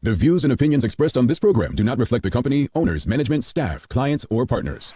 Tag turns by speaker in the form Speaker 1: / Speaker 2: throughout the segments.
Speaker 1: The views and opinions expressed on this program do not reflect the company, owners, management, staff, clients, or partners.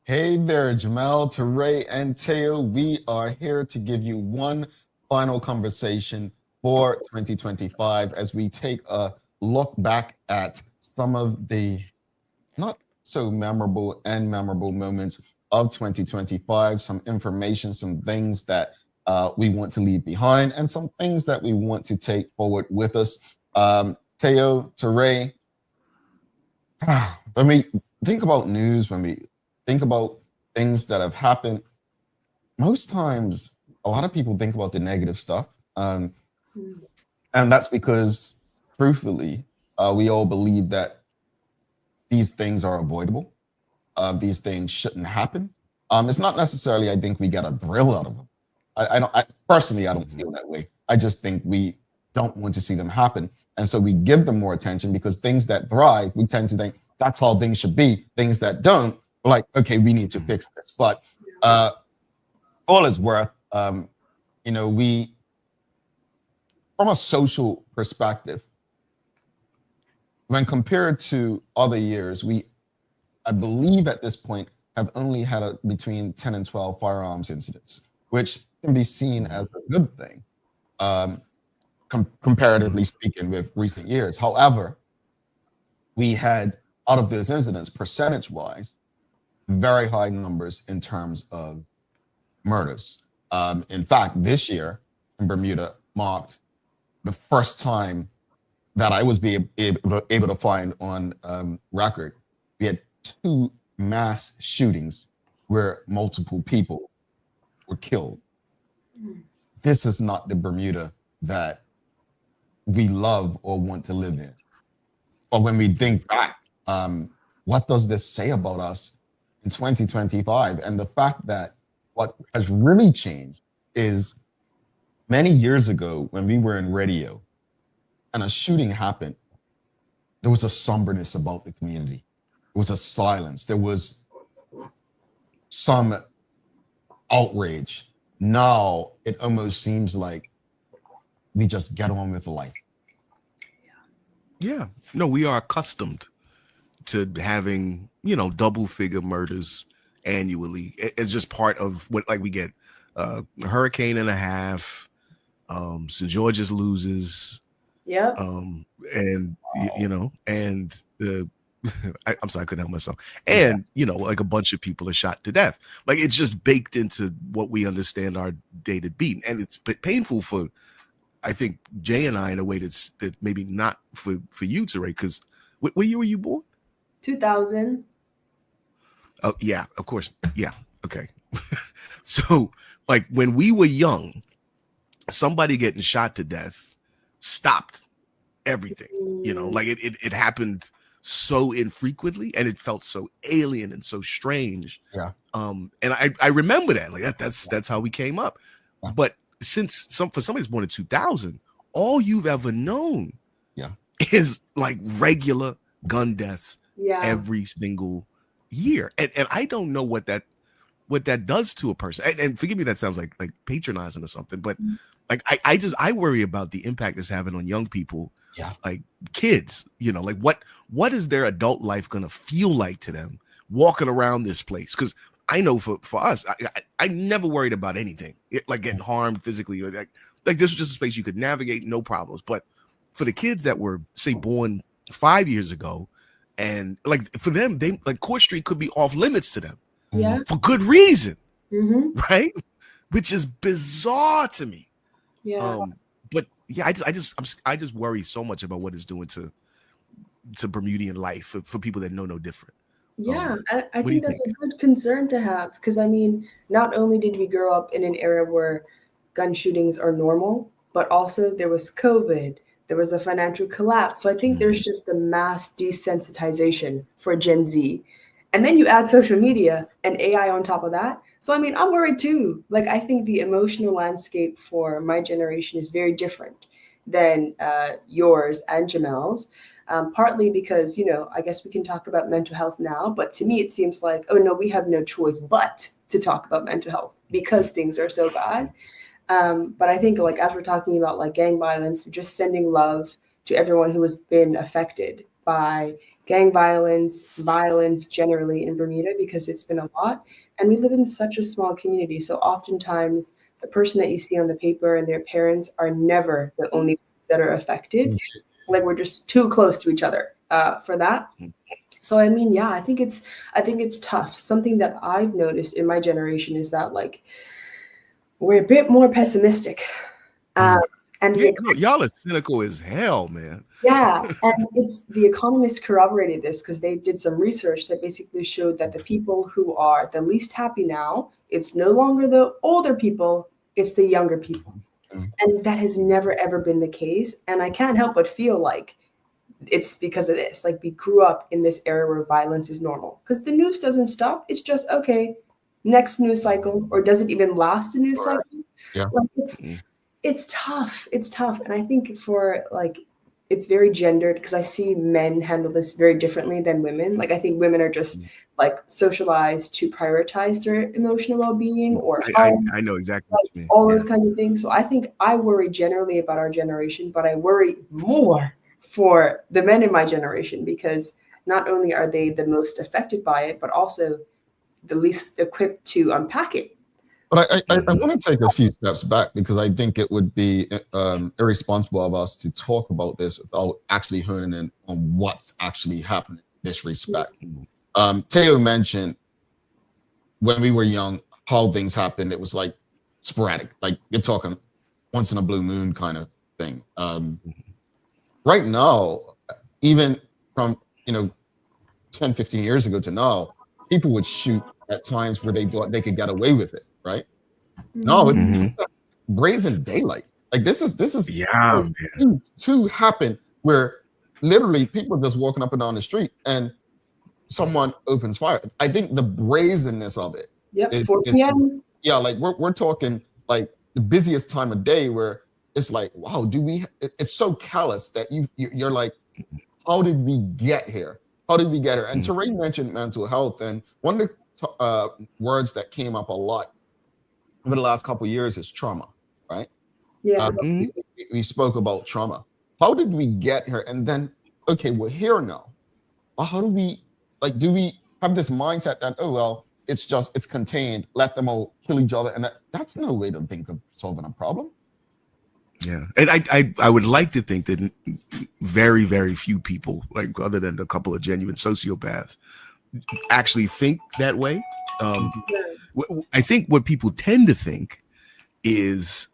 Speaker 2: Hey there, Jamel, Teray, and Teo. We are here to give you one final conversation for 2025 as we take a look back at some of the not so memorable and memorable moments of 2025, some information, some things that we want to leave behind, and some things that we want to take forward with us. Teo, Teray, when we think about news, when we think about things that have happened, most times a lot of people think about the negative stuff. And that's because, truthfully, we all believe that these things are avoidable. These things shouldn't happen. It's not necessarily, I think, we get a thrill out of them. I personally, I don't feel that way. I just think we don't want to see them happen. And so we give them more attention because things that thrive, we tend to think that's how things should be. Things that don't, like, okay, we need to fix this. But all is worth, we, from a social perspective, when compared to other years, I believe at this point, have only had between 10 and 12 firearms incidents, which can be seen as a good thing, comparatively speaking with recent years. However, we had, out of those incidents, percentage-wise, very high numbers in terms of murders. In fact, this year in Bermuda marked the first time that I was able to find on record. We had 2 mass shootings where multiple people were killed. This is not the Bermuda that we love or want to live in. But when we think back, what does this say about us in 2025? And the fact that what has really changed is many years ago when we were in radio and a shooting happened, there was a somberness about the community. There was a silence. There was some outrage. Now it almost seems like we just get on with life.
Speaker 3: Yeah. No, we are accustomed to having, double figure murders annually. It's just part of what, like, we get a hurricane and a half, St. George's loses.
Speaker 4: Yeah.
Speaker 3: I'm sorry, I couldn't help myself. And, like a bunch of people are shot to death. Like, it's just baked into what we understand our day to be. And it's painful for, I think, Jay and I, in a way that maybe not for you, Teray, because what year were you born?
Speaker 4: 2000.
Speaker 3: Oh, yeah, of course. Yeah. Okay. So, like, when we were young, somebody getting shot to death stopped everything. Like it happened so infrequently and it felt so alien and so strange.
Speaker 2: Yeah.
Speaker 3: And I remember that. Like that's how we came up. Yeah. But since for somebody who's born in 2000, all you've ever known is like regular gun deaths every single year. And I don't know what that does to a person. And forgive me, that sounds like patronizing or something, but like I worry about the impact it's having on young people, like kids, like what is their adult life gonna feel like to them walking around this place? Because I know for us, I never worried about anything like getting harmed physically or like this was just a space you could navigate, no problems. But for the kids that were say born 5 years ago, and like for them, they like Court Street could be off limits to them,
Speaker 4: Yeah.
Speaker 3: for good reason,
Speaker 4: Mm-hmm.
Speaker 3: right? Which is bizarre to me.
Speaker 4: Yeah.
Speaker 3: But yeah, I just worry so much about what it's doing to Bermudian life for people that know no different.
Speaker 4: Yeah, I
Speaker 3: what do you
Speaker 4: think that's
Speaker 3: think?
Speaker 4: a good concern to have because I mean, not only did we grow up in an era where gun shootings are normal, but also there was COVID, there was a financial collapse. So I think there's just a mass desensitization for Gen Z. And then you add social media and AI on top of that. So I mean, I'm worried too. Like I think the emotional landscape for my generation is very different than yours and Jamel's. Partly because, you know, I guess we can talk about mental health now, but to me, it seems like, oh no, we have no choice but to talk about mental health because things are so bad. But I think, like, as we're talking about like gang violence, we're just sending love to everyone who has been affected by gang violence generally in Bermuda, because it's been a lot. And we live in such a small community. So oftentimes, the person that you see on the paper and their parents are never the only ones that are affected. Like we're just too close to each other for that. So I mean, yeah, I think it's tough. Something that I've noticed in my generation is that like we're a bit more pessimistic. And
Speaker 3: Yeah, y'all are cynical as hell, man.
Speaker 4: yeah, and it's the Economist corroborated this because they did some research that basically showed that the people who are the least happy now, it's no longer the older people, it's the younger people. And that has never ever been the case. And I can't help but feel like it's because of this. Like we grew up in this era where violence is normal because the news doesn't stop. It's just okay, next news cycle, or does it even last a news cycle?
Speaker 2: Yeah.
Speaker 4: Like it's tough. It's tough. And I think for like it's very gendered because I see men handle this very differently than women. Like I think women are just like socialized to prioritize their emotional well-being or
Speaker 3: I know exactly what you mean.
Speaker 4: all those kinds of things. So I think I worry generally about our generation, but I worry more for the men in my generation because not only are they the most affected by it, but also the least equipped to unpack it.
Speaker 2: But I want to take a few steps back because I think it would be irresponsible of us to talk about this without actually honing in on what's actually happening in this respect. Teo mentioned when we were young, how things happened. It was like sporadic, like you're talking once in a blue moon kind of thing. Right now, even from 10, 15 years ago to now, people would shoot at times where they thought they could get away with it, right? No, it's brazen daylight. Like this is to happen where literally people just walking up and down the street and someone opens fire. I think the brazenness of it.
Speaker 4: Yep, 4 p.m.
Speaker 2: Yeah, like we're talking like the busiest time of day where it's like, wow, it's so callous that you're like, how did we get here? How did we get here? And Teray mentioned mental health, and one of the words that came up a lot over the last couple of years is trauma, right?
Speaker 4: Yeah.
Speaker 2: We spoke about trauma. How did we get here? And then, okay, we're here now. How do we have this mindset that, oh, well, it's contained, let them all kill each other. And that's no way to think of solving a problem.
Speaker 3: Yeah. And I would like to think that very, very few people, like other than a couple of genuine sociopaths, actually think that way. I think what people tend to think is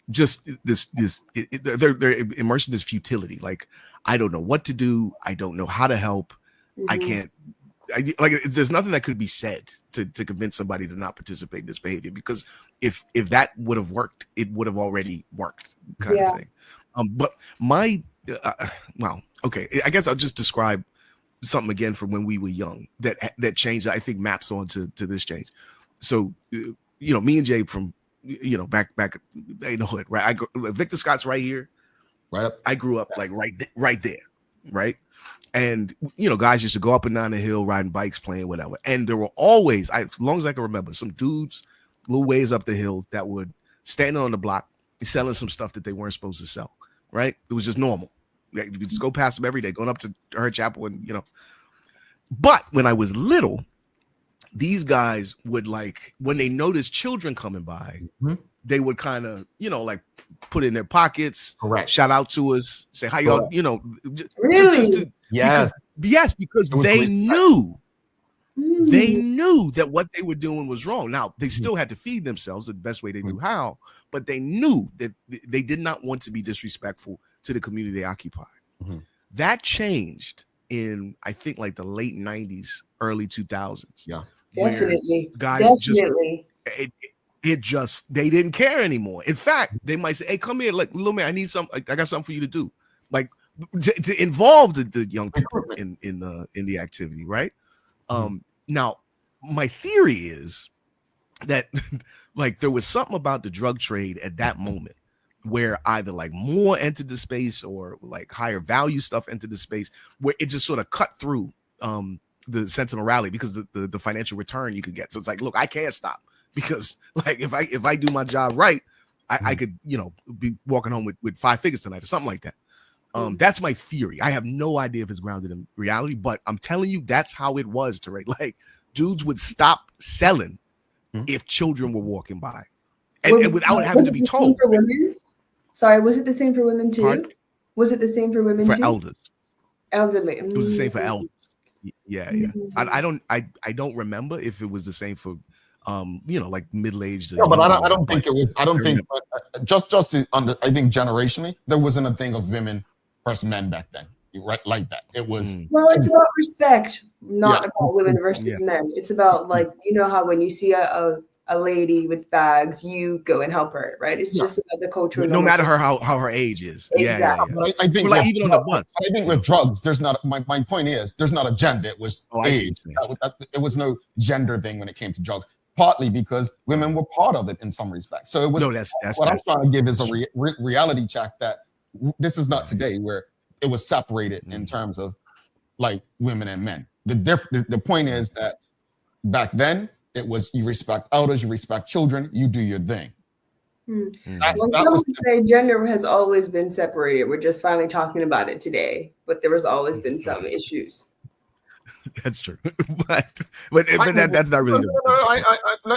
Speaker 3: just they're immersed in this futility. Like, I don't know what to do. I don't know how to help. I can't. There's nothing that could be said to convince somebody to not participate in this behavior, because if that would have worked, it would have already worked, kind of thing. But okay, I guess I'll just describe something again from when we were young that changed. I think maps on to this change. So me and Jay from back in the hood, right? Victor Scott's right here,
Speaker 2: right up.
Speaker 3: I grew up like right there, right? And guys used to go up and down the hill riding bikes, playing whatever. And there were always, as long as I can remember, some dudes a little ways up the hill that would stand on the block selling some stuff that they weren't supposed to sell. Right? It was just normal. We just go past them every day, going up to her chapel, and But when I was little, these guys would like when they noticed children coming by, they would kind of, like put it in their pockets,
Speaker 2: Correct.
Speaker 3: shout out to us, say hi y'all,
Speaker 4: Really?
Speaker 3: just to,
Speaker 2: Yes.
Speaker 3: because they knew that what they were doing was wrong. Now they still had to feed themselves the best way they knew how, but they knew that they did not want to be disrespectful to the community they occupied. That changed in, I think, like the late 90s, early 2000s.
Speaker 4: Yeah, definitely.
Speaker 3: Guys just they didn't care anymore. In fact, they might say, hey, come here, like, little man, I got something for you to do. Like to involve the young people in the activity, right? Now my theory is that like there was something about the drug trade at that moment where either like more entered the space or like higher value stuff entered the space, where it just sort of cut through the sense of morality because the financial return you could get. So it's like, look, I can't stop because like if I do my job right, I could be walking home with 5 figures tonight or something like that. That's my theory. I have no idea if it's grounded in reality, but I'm telling you that's how it was, Teray. Like dudes would stop selling if children were walking by, and without having to be told.
Speaker 4: For women? Sorry, was it the same for women too?
Speaker 3: Pardon?
Speaker 4: Was it the same for women
Speaker 3: for
Speaker 4: too?
Speaker 3: elders?
Speaker 4: Elderly.
Speaker 3: It was the same for elders. Yeah. I don't remember if it was the same for like middle-aged.
Speaker 2: No, but I don't think it was. I don't think just to I think generationally there wasn't a thing of women versus men back then. Right, like that. It was.
Speaker 4: Well, it's about respect, not about women versus men. It's about like how when you see a lady with bags, you go and help her, right? It's just about the culture.
Speaker 3: No matter how her age is.
Speaker 4: Exactly.
Speaker 2: Yeah. I think
Speaker 3: like even on the bus.
Speaker 2: I think with drugs, there's not. My point is, there's not a gender. It was age. It was no gender thing when it came to drugs. Partly because women were part of it in some respects. So it was.
Speaker 3: That's
Speaker 2: what I'm trying to give is a reality check that this is not today where it was separated in terms of like women and men. The point is that back then it was you respect elders, you respect children, you do your thing.
Speaker 4: Some say gender has always been separated. We're just finally talking about it today, but there has always been some issues.
Speaker 3: That's true, but that's not really.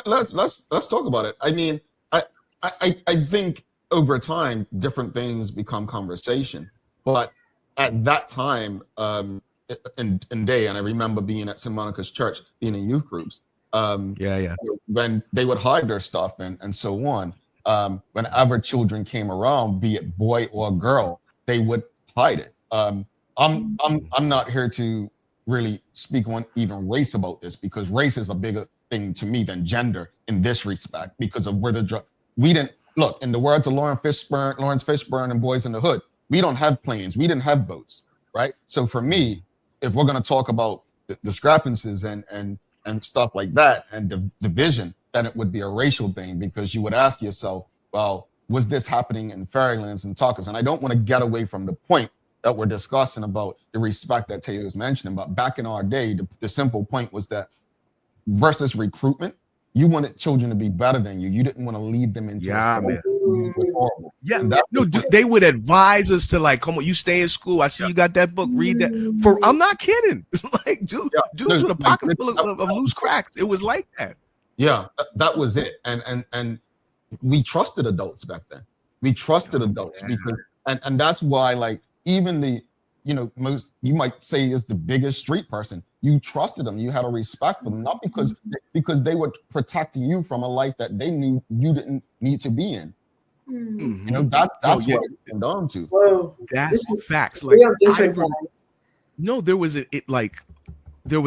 Speaker 2: Let's talk about it. I mean, I think over time different things become conversation, but at that time, in day, and I remember being at St. Monica's Church, being in youth groups. When they would hide their stuff and so on. Whenever children came around, be it boy or girl, they would hide it. I'm not here to really speak on even race about this because race is a bigger thing to me than gender in this respect because of where we didn't look in the words of Lawrence Fishburne and Boys in the Hood. We don't have planes. We didn't have boats, right? So for me, if we're going to talk about the discrepancies and stuff like that and division, then it would be a racial thing because you would ask yourself, well, was this happening in Fairylands and Talkers? And I don't want to get away from the point that we're discussing about the respect that Taylor was mentioning. But back in our day, the simple point was that versus recruitment, you wanted children to be better than you. You didn't want to lead them into
Speaker 3: they would advise us to like, come on, you stay in school. I see you got that book. Read that. I'm not kidding. Like, dudes with a pocket full of loose cracks. It was like that.
Speaker 2: Yeah, that was it. And we trusted adults back then. We trusted adults because and that's why like even the most you might say is the biggest street person. You trusted them. You had a respect for them, not because they were protecting you from a life that they knew you didn't need to be in. That's what it came down to.
Speaker 4: Whoa.
Speaker 3: That's facts. Like there was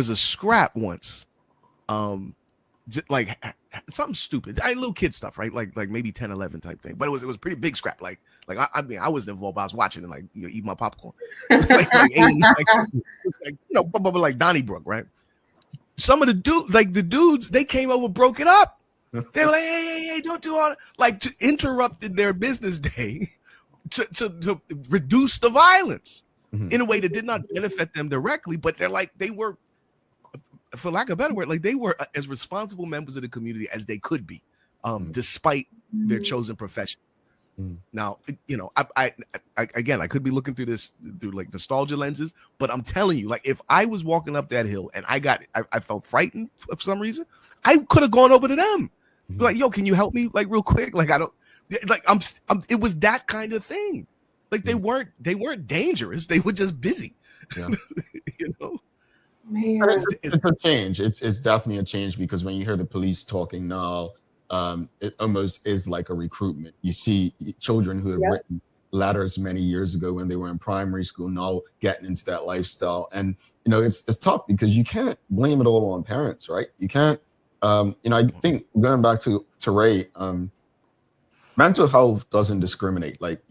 Speaker 3: a scrap once. Like something stupid, little kid stuff, right? Like maybe 10, 11 type thing. But it was a pretty big scrap. Like I mean, I wasn't involved, but I was watching and like eat my popcorn. like 8, like Donnybrook, right? Some of the dudes, they came over, broke it up. They were like, hey, don't do all that. Like to interrupted their business day to reduce the violence in a way that did not benefit them directly, but they were, for lack of a better word, like they were as responsible members of the community as they could be, despite their chosen profession. Now, I again, I could be looking through this through like nostalgia lenses, but I'm telling you, like if I was walking up that hill and I felt frightened for some reason, I could have gone over to them, like, yo, can you help me, like real quick? Like I don't, like I'm it was that kind of thing. Like they weren't dangerous, they were just busy.
Speaker 2: Yeah.
Speaker 4: Man.
Speaker 2: It's a change. It's definitely a change, because when you hear the police talking now, it almost is like a recruitment. You see children who have written letters many years ago when they were in primary school now getting into that lifestyle, and it's tough because you can't blame it all on parents, right? You can't. I think going back to Ray, mental health doesn't discriminate. Like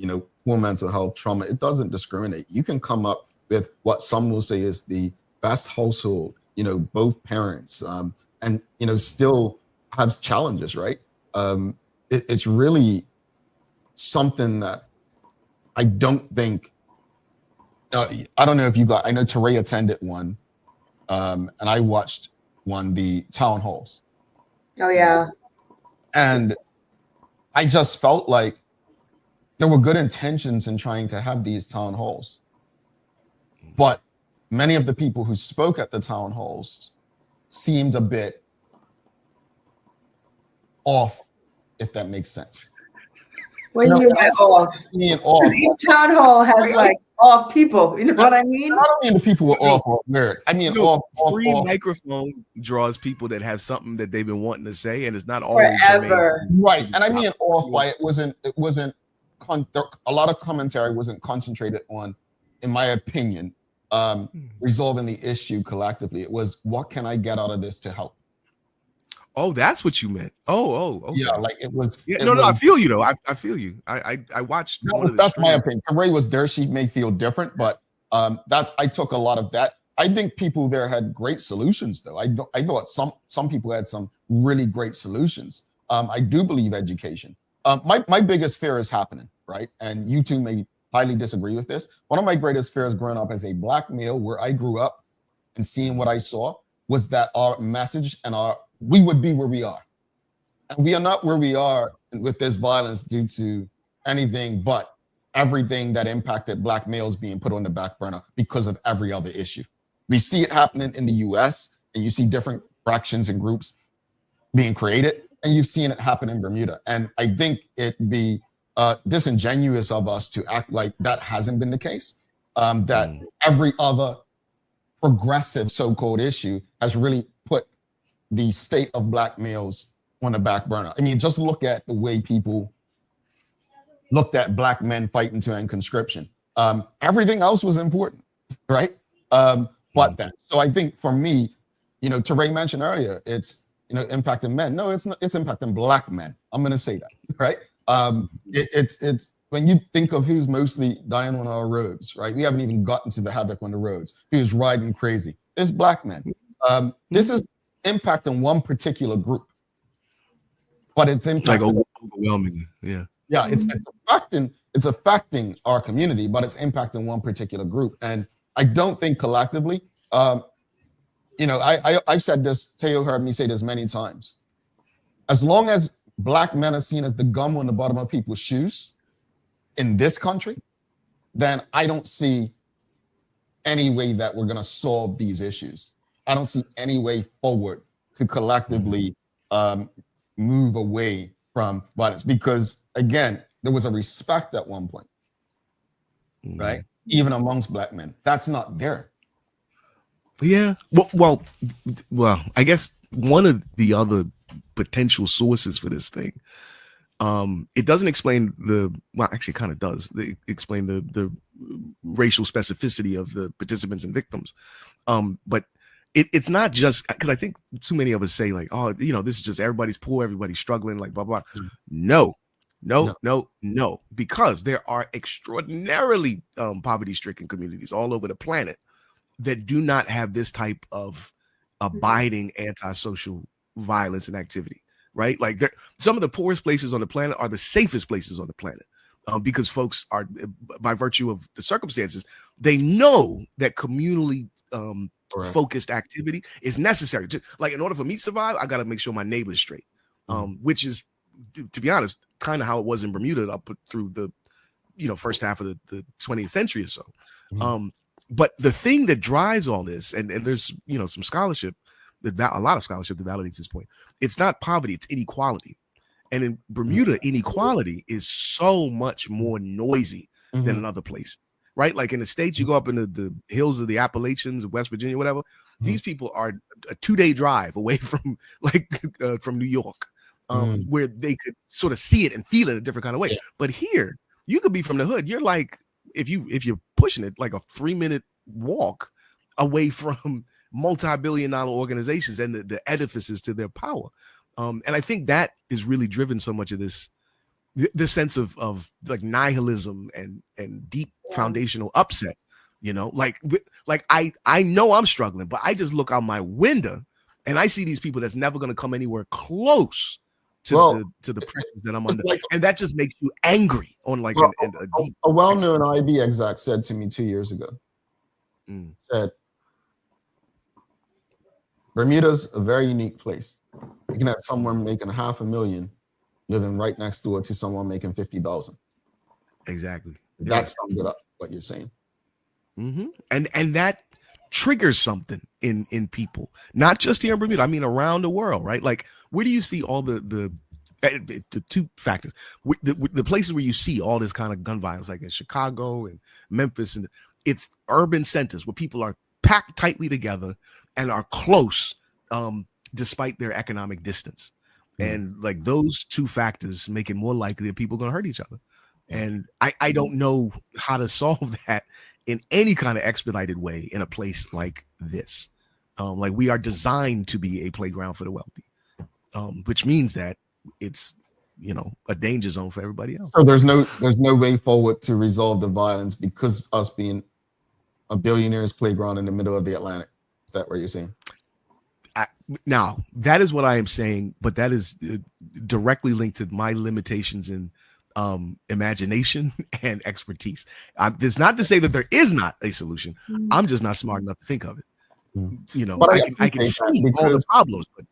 Speaker 2: poor mental health, trauma, it doesn't discriminate. You can come up with what some will say is the best household, both parents, and still have challenges, right? It's really something that I don't think. I don't know if you got. I know Teray attended one, and I watched one, the town halls.
Speaker 4: Oh yeah.
Speaker 2: And I just felt like there were good intentions in trying to have these town halls, but many of the people who spoke at the town halls seemed a bit off, if that makes sense.
Speaker 4: What do you mean by off?
Speaker 2: Being off.
Speaker 4: Town hall has like off people. You know what I mean?
Speaker 2: I don't mean the people were off or weird. I mean off.
Speaker 3: Free microphone draws people that have something that they've been wanting to say, and it's not always
Speaker 4: forever.
Speaker 2: Right, and I mean off by it wasn't. A lot of commentary wasn't concentrated on, in my opinion, resolving the issue collectively. It was, what can I get out of this to help?
Speaker 3: Oh, that's what you meant. Okay.
Speaker 2: Yeah, like it was.
Speaker 3: Yeah, no, I feel you though. I feel you. I watched.
Speaker 2: That's my opinion. Ray was there. She may feel different, but I took a lot of that. I think people there had great solutions, though. I thought some people had some really great solutions. I do believe education. My biggest fear is happening, right? And you two may highly disagree with this. One of my greatest fears growing up as a Black male, where I grew up and seeing what I saw, was that our message and we would be where we are. And we are not where we are with this violence due to anything but everything that impacted Black males being put on the back burner because of every other issue. We see it happening in the US, and you see different fractions and groups being created, and you've seen it happen in Bermuda. And I think it'd be disingenuous of us to act like that hasn't been the case, that every other progressive so-called issue has really put the state of Black males on the back burner. I mean, just look at the way people looked at Black men fighting to end conscription. Everything else was important, right? But that. So I think for me, Teray mentioned earlier, it's impacting men. No, it's not. It's impacting Black men. I'm going to say that, right? It's when you think of who's mostly dying on our roads, right? We haven't even gotten to the havoc on the roads. Who's riding crazy? It's Black men. This is impacting one particular group, but it's impacting
Speaker 3: like overwhelming. Yeah.
Speaker 2: Yeah, it's affecting our community, but it's impacting one particular group. And I don't think collectively, I've said this, Teo heard me say this many times. As long as Black men are seen as the gum on the bottom of people's shoes in this country, then I don't see any way that we're going to solve these issues. I don't see any way forward to collectively move away from violence, because again, there was a respect at one point, right? Even amongst Black men. That's not there.
Speaker 3: Yeah. Well, I guess one of the other potential sources for this thing, it doesn't explain actually kind of does. They explain the racial specificity of the participants and victims. But it's not just because I think too many of us say like, oh, this is just everybody's poor, everybody's struggling, like blah, blah. No, because there are extraordinarily poverty-stricken communities all over the planet that do not have this type of abiding antisocial violence and activity, right? Like some of the poorest places on the planet are the safest places on the planet, because folks are, by virtue of the circumstances, they know that communally focused activity is necessary to, like, in order for me to survive, I got to make sure my neighbor's straight, which is to be honest, kind of how it was in Bermuda up through the, first half of the 20th century or so. But the thing that drives all this, and there's, some scholarship, a lot of scholarship that validates this point. It's not poverty, it's inequality. And in Bermuda, inequality is so much more noisy than another place, right? Like in the States, you go up in the hills of the Appalachians, West Virginia, whatever. These people are a 2-day drive away from from New York, where they could sort of see it and feel it a different kind of way. Yeah. But here, you could be from the hood. You're like, if you're pushing it, like a 3-minute walk away from multi-billion-dollar organizations and the edifices to their power. And I think that is really driven so much of this sense of like nihilism and deep foundational upset, like I know I'm struggling, but I just look out my window and I see these people that's never going to come anywhere close to the pressures that I'm under. And that just makes you angry on like
Speaker 2: a well-known IB exec said to me 2 years ago, said, Bermuda's a very unique place. You can have someone making $500,000 living right next door to someone making $50,000.
Speaker 3: Exactly.
Speaker 2: That sums it up, what you're saying.
Speaker 3: And that triggers something in people, not just here in Bermuda. I mean, around the world, right? Like, where do you see all the two factors? The places where you see all this kind of gun violence, like in Chicago and Memphis, and it's urban centers where people are packed tightly together and are close, despite their economic distance. And like those two factors make it more likely that people are going to hurt each other. And I don't know how to solve that in any kind of expedited way in a place like this. Like we are designed to be a playground for the wealthy, which means that it's, a danger zone for everybody else.
Speaker 2: So there's no way forward to resolve the violence because us being a billionaire's playground in the middle of the Atlantic. Is that what you're saying?
Speaker 3: Now, that is what I am saying, but that is directly linked to my limitations in imagination and expertise. It's not to say that there is not a solution. I'm just not smart enough to think of it. But I can see all the problems, but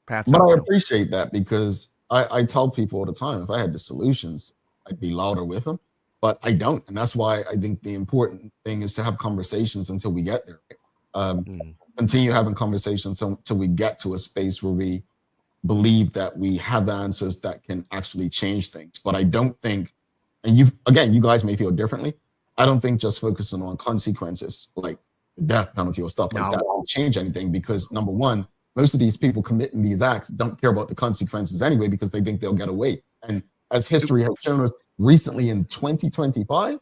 Speaker 2: But I appreciate that because I tell people all the time, if I had the solutions, I'd be louder with them, but I don't. And that's why I think the important thing is to have conversations until we get there. Continue having conversations until we get to a space where we believe that we have answers that can actually change things. But I don't think, and you guys may feel differently. I don't think just focusing on consequences like death penalty or stuff like that won't change anything because number one, most of these people committing these acts don't care about the consequences anyway because they think they'll get away. And as history has shown us recently in 2025,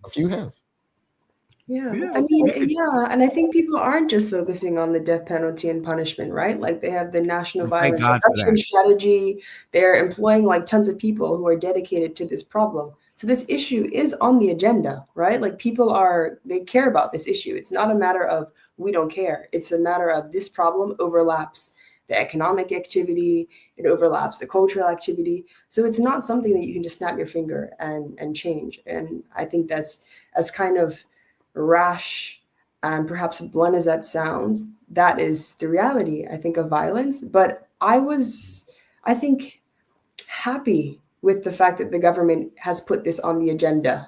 Speaker 2: a few have.
Speaker 4: Yeah. I mean, and I think people aren't just focusing on the death penalty and punishment, right? Like they have the National Violence Reduction Strategy. They're employing like tons of people who are dedicated to this problem. So this issue is on the agenda, right? Like they care about this issue. It's not a matter of we don't care. It's a matter of this problem overlaps the economic activity. It overlaps the cultural activity. So it's not something that you can just snap your finger and change. And I think that's as kind of rash and perhaps blunt as that sounds, that is the reality, I think, of violence. But I think, happy with the fact that the government has put this on the agenda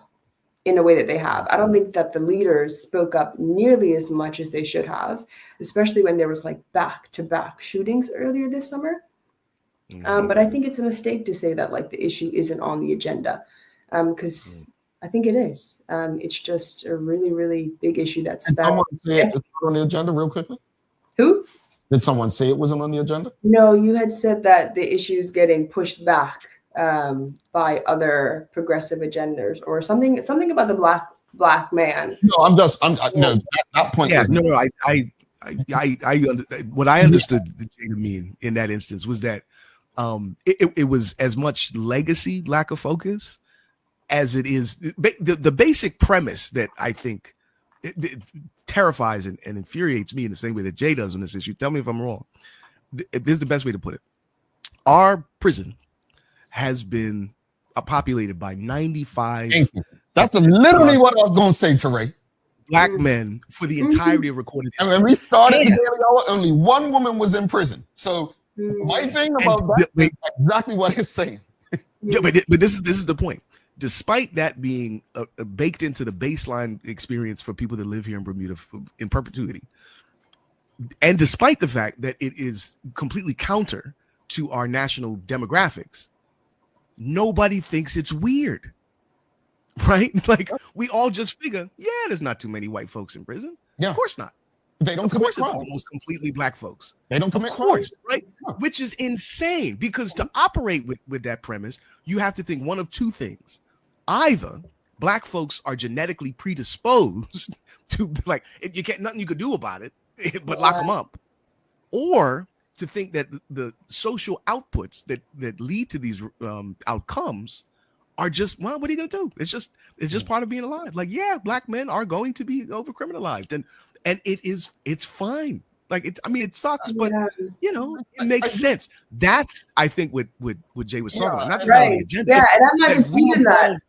Speaker 4: in a way that they have. I don't think that the leaders spoke up nearly as much as they should have, especially when there was like back-to-back shootings earlier this summer. But I think it's a mistake to say that like the issue isn't on the agenda because I think it is. It's just a really, really big issue that's
Speaker 2: Did someone say it was on the agenda real quickly?
Speaker 4: Who?
Speaker 2: Did someone say it wasn't on the agenda?
Speaker 4: No, you had said that the issue is getting pushed back by other progressive agendas or something about the black man.
Speaker 2: No, that point.
Speaker 3: Yeah, no, what I understood to mean in that instance was that it was as much legacy lack of focus as it is the basic premise that I think it terrifies and infuriates me in the same way that Jay does on this issue. Tell me if I'm wrong. This is the best way to put it. Our prison has been populated by 95.
Speaker 2: That's literally what I was going to say, Teray.
Speaker 3: Black men for the entirety of recorded history.
Speaker 2: And when we started the Daily Hour, only one woman was in prison. So My thing about that is exactly what he's saying.
Speaker 3: Yeah, but this is the point. Despite that being baked into the baseline experience for people that live here in Bermuda in perpetuity, and despite the fact that it is completely counter to our national demographics, nobody thinks it's weird, right? Like we all just figure, yeah, there's not too many white folks in prison.
Speaker 2: Yeah,
Speaker 3: of course not.
Speaker 2: They don't. Of course,
Speaker 3: it's almost completely black folks.
Speaker 2: They don't commit
Speaker 3: crimes, right?
Speaker 2: Yeah.
Speaker 3: Which is insane because to operate with that premise, you have to think one of two things: either black folks are genetically predisposed to like you can't nothing you could do about it, but lock them up, or to think that the social outputs that lead to these outcomes are just, well, what are you gonna do? It's just part of being alive. Like, yeah, black men are going to be over criminalized, and it's fine. Like it sucks, but you know, it makes sense. That's I think what Jay was talking about. Not just the agenda.
Speaker 4: Yeah, and I'm not disputing that.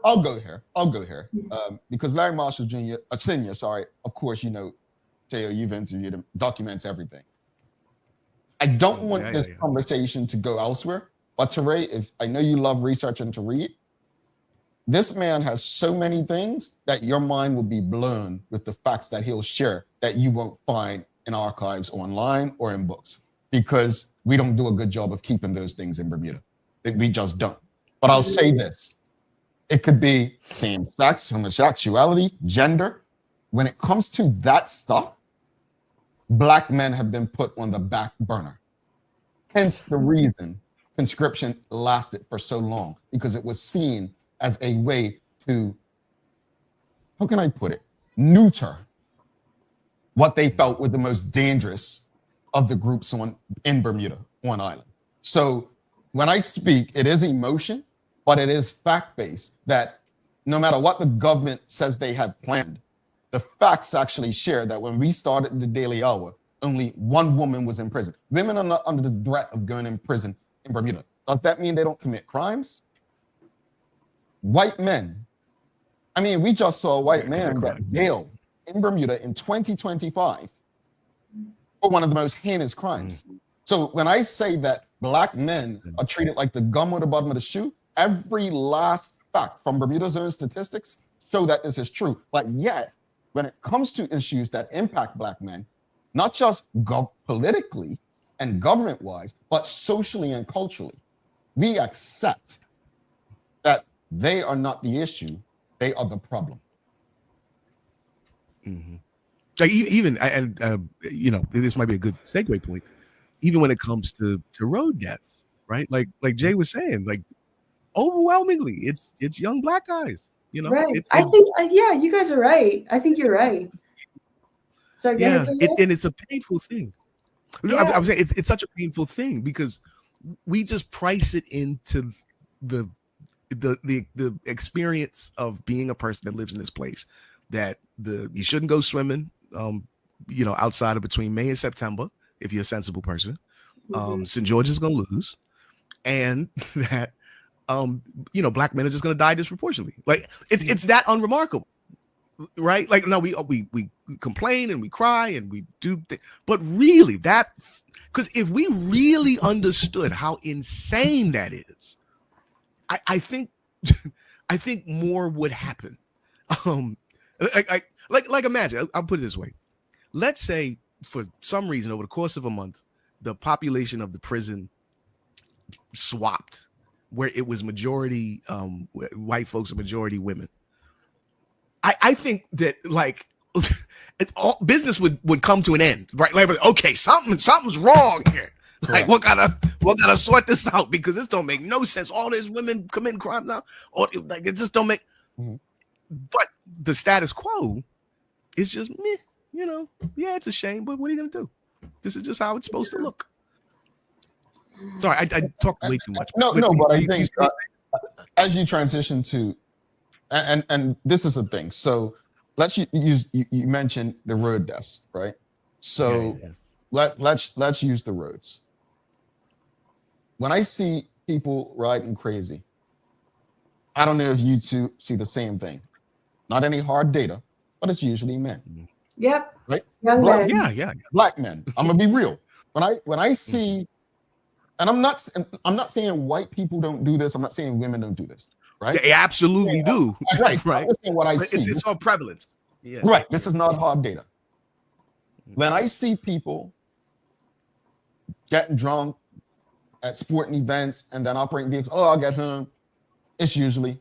Speaker 2: I'll go here because Larry Marshall Senior, of course, you know, Teo, you've interviewed him, documents everything. I don't want this conversation to go elsewhere, but Teray, if I know you love researching to read, this man has so many things that your mind will be blown with the facts that he'll share that you won't find in archives online or in books, because we don't do a good job of keeping those things in Bermuda. We just don't. But I'll say this. It could be same sex, homosexuality, gender. When it comes to that stuff, black men have been put on the back burner. Hence the reason conscription lasted for so long, because it was seen as a way to, how can I put it, neuter what they felt were the most dangerous of the groups in Bermuda, on island. So when I speak, it is emotion, but it is fact-based that no matter what the government says they have planned, the facts actually share that when we started the Daily Hour, only one woman was in prison. Women are not under the threat of going in prison in Bermuda. Does that mean they don't commit crimes? White men. I mean, we just saw a white man get jailed in Bermuda in 2025 for one of the most heinous crimes. So when I say that black men are treated like the gum on the bottom of the shoe, every last fact from Bermuda's own statistics show that this is true. But yet, when it comes to issues that impact black men, not just politically and government-wise, but socially and culturally, we accept that they are not the issue, they are the problem.
Speaker 3: Mm-hmm. So even you know, this might be a good segue point. Even when it comes to road deaths, right? Like Jay was saying, like overwhelmingly, it's young black guys. You know,
Speaker 4: right? I think you guys are right. I think you're right. So
Speaker 3: yeah, and it's a painful thing. Yeah. I'm saying it's such a painful thing because we just price it into the experience of being a person that lives in this place, that you shouldn't go swimming you know, outside of between May and September if you're a sensible person. St. George is gonna lose, and that you know, black men are just gonna die disproportionately. Like it's that unremarkable, right? Like no, we complain and we cry and we do but really that, because if we really understood how insane that is, I think I think more would happen. Like imagine, I'll put it this way. Let's say for some reason over the course of a month, the population of the prison swapped, where it was majority white folks and majority women. I think that like all business would come to an end, right? Like, okay, something's wrong here. Like, we gotta sort this out because this don't make no sense. All these women committing crime now, or like it just don't make. But the status quo is just meh, you know. Yeah, it's a shame, but what are you gonna do? This is just how it's supposed to look. Sorry, I talked way too much.
Speaker 2: No, but I think as you transition to, and this is a thing. So let's use you mentioned the road deaths, right? So let's use the roads. When I see people riding crazy, I don't know if you two see the same thing. Not any hard data, but it's usually men.
Speaker 4: Yep.
Speaker 2: Right?
Speaker 4: Young men.
Speaker 3: Yeah.
Speaker 2: Black men. I'm gonna be real. when I see, and I'm not saying white people don't do this. I'm not saying women don't do this. Right?
Speaker 3: They absolutely do.
Speaker 2: Right.
Speaker 3: Right.
Speaker 2: I'm just saying what I see.
Speaker 3: It's all prevalence. Yeah.
Speaker 2: Right. This is not hard data. When I see people getting drunk at sporting events and then operating vehicles, oh, I'll get home. It's usually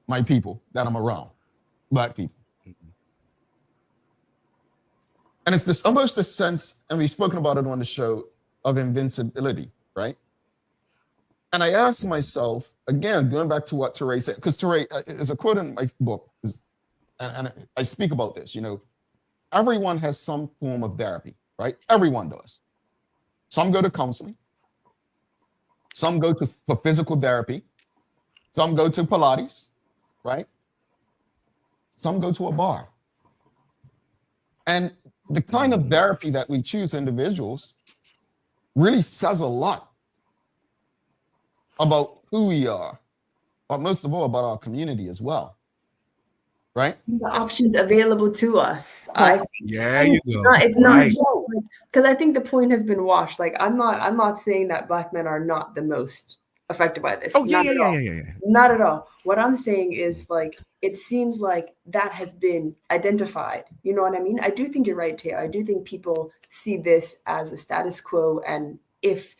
Speaker 2: my people that I'm around, black people. And it's this almost this sense, and we've spoken about it on the show, of invincibility, right? And I asked myself, again, going back to what Teray said, because Teray is a quote in my book, and I speak about this, everyone has some form of therapy, right? Everyone does. Some go to counseling. Some go for physical therapy. Some go to Pilates, right? Some go to a bar. And the kind of therapy that we choose individuals really says a lot about who we are, but most of all about our community as well, right?
Speaker 4: The options available to us.
Speaker 3: Yeah, you go.
Speaker 4: It's not just because I think the point has been washed. Like I'm not saying that black men are not the most affected by this.
Speaker 3: Oh yeah.
Speaker 4: Not at all. What I'm saying is like it seems like that has been identified. You know what I mean? I do think you're right, Teo. I do think people see this as a status quo, and if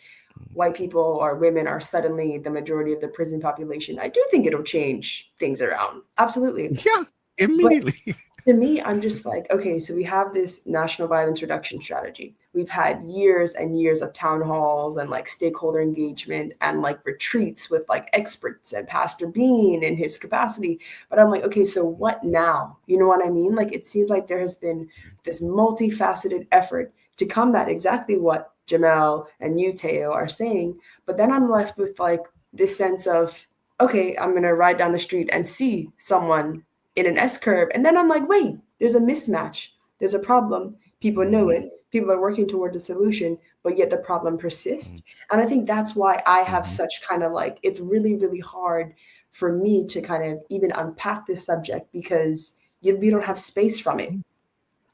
Speaker 4: white people or women are suddenly the majority of the prison population, I do think it'll change things around. Absolutely.
Speaker 3: Yeah, immediately.
Speaker 4: But to me, I'm just like, okay, so we have this national violence reduction strategy. We've had years and years of town halls and like stakeholder engagement and like retreats with like experts and Pastor Bean in his capacity. But I'm like, okay, so what now? You know what I mean? Like, it seems like there has been this multifaceted effort to combat exactly what Jamel and you, Teo, are saying. But then I'm left with like this sense of, okay, I'm going to ride down the street and see someone in an S-curve. And then I'm like, wait, there's a mismatch. There's a problem. People know it. People are working toward a solution, but yet the problem persists. And I think that's why I have such kind of like, it's really, really hard for me to kind of even unpack this subject because we don't have space from it,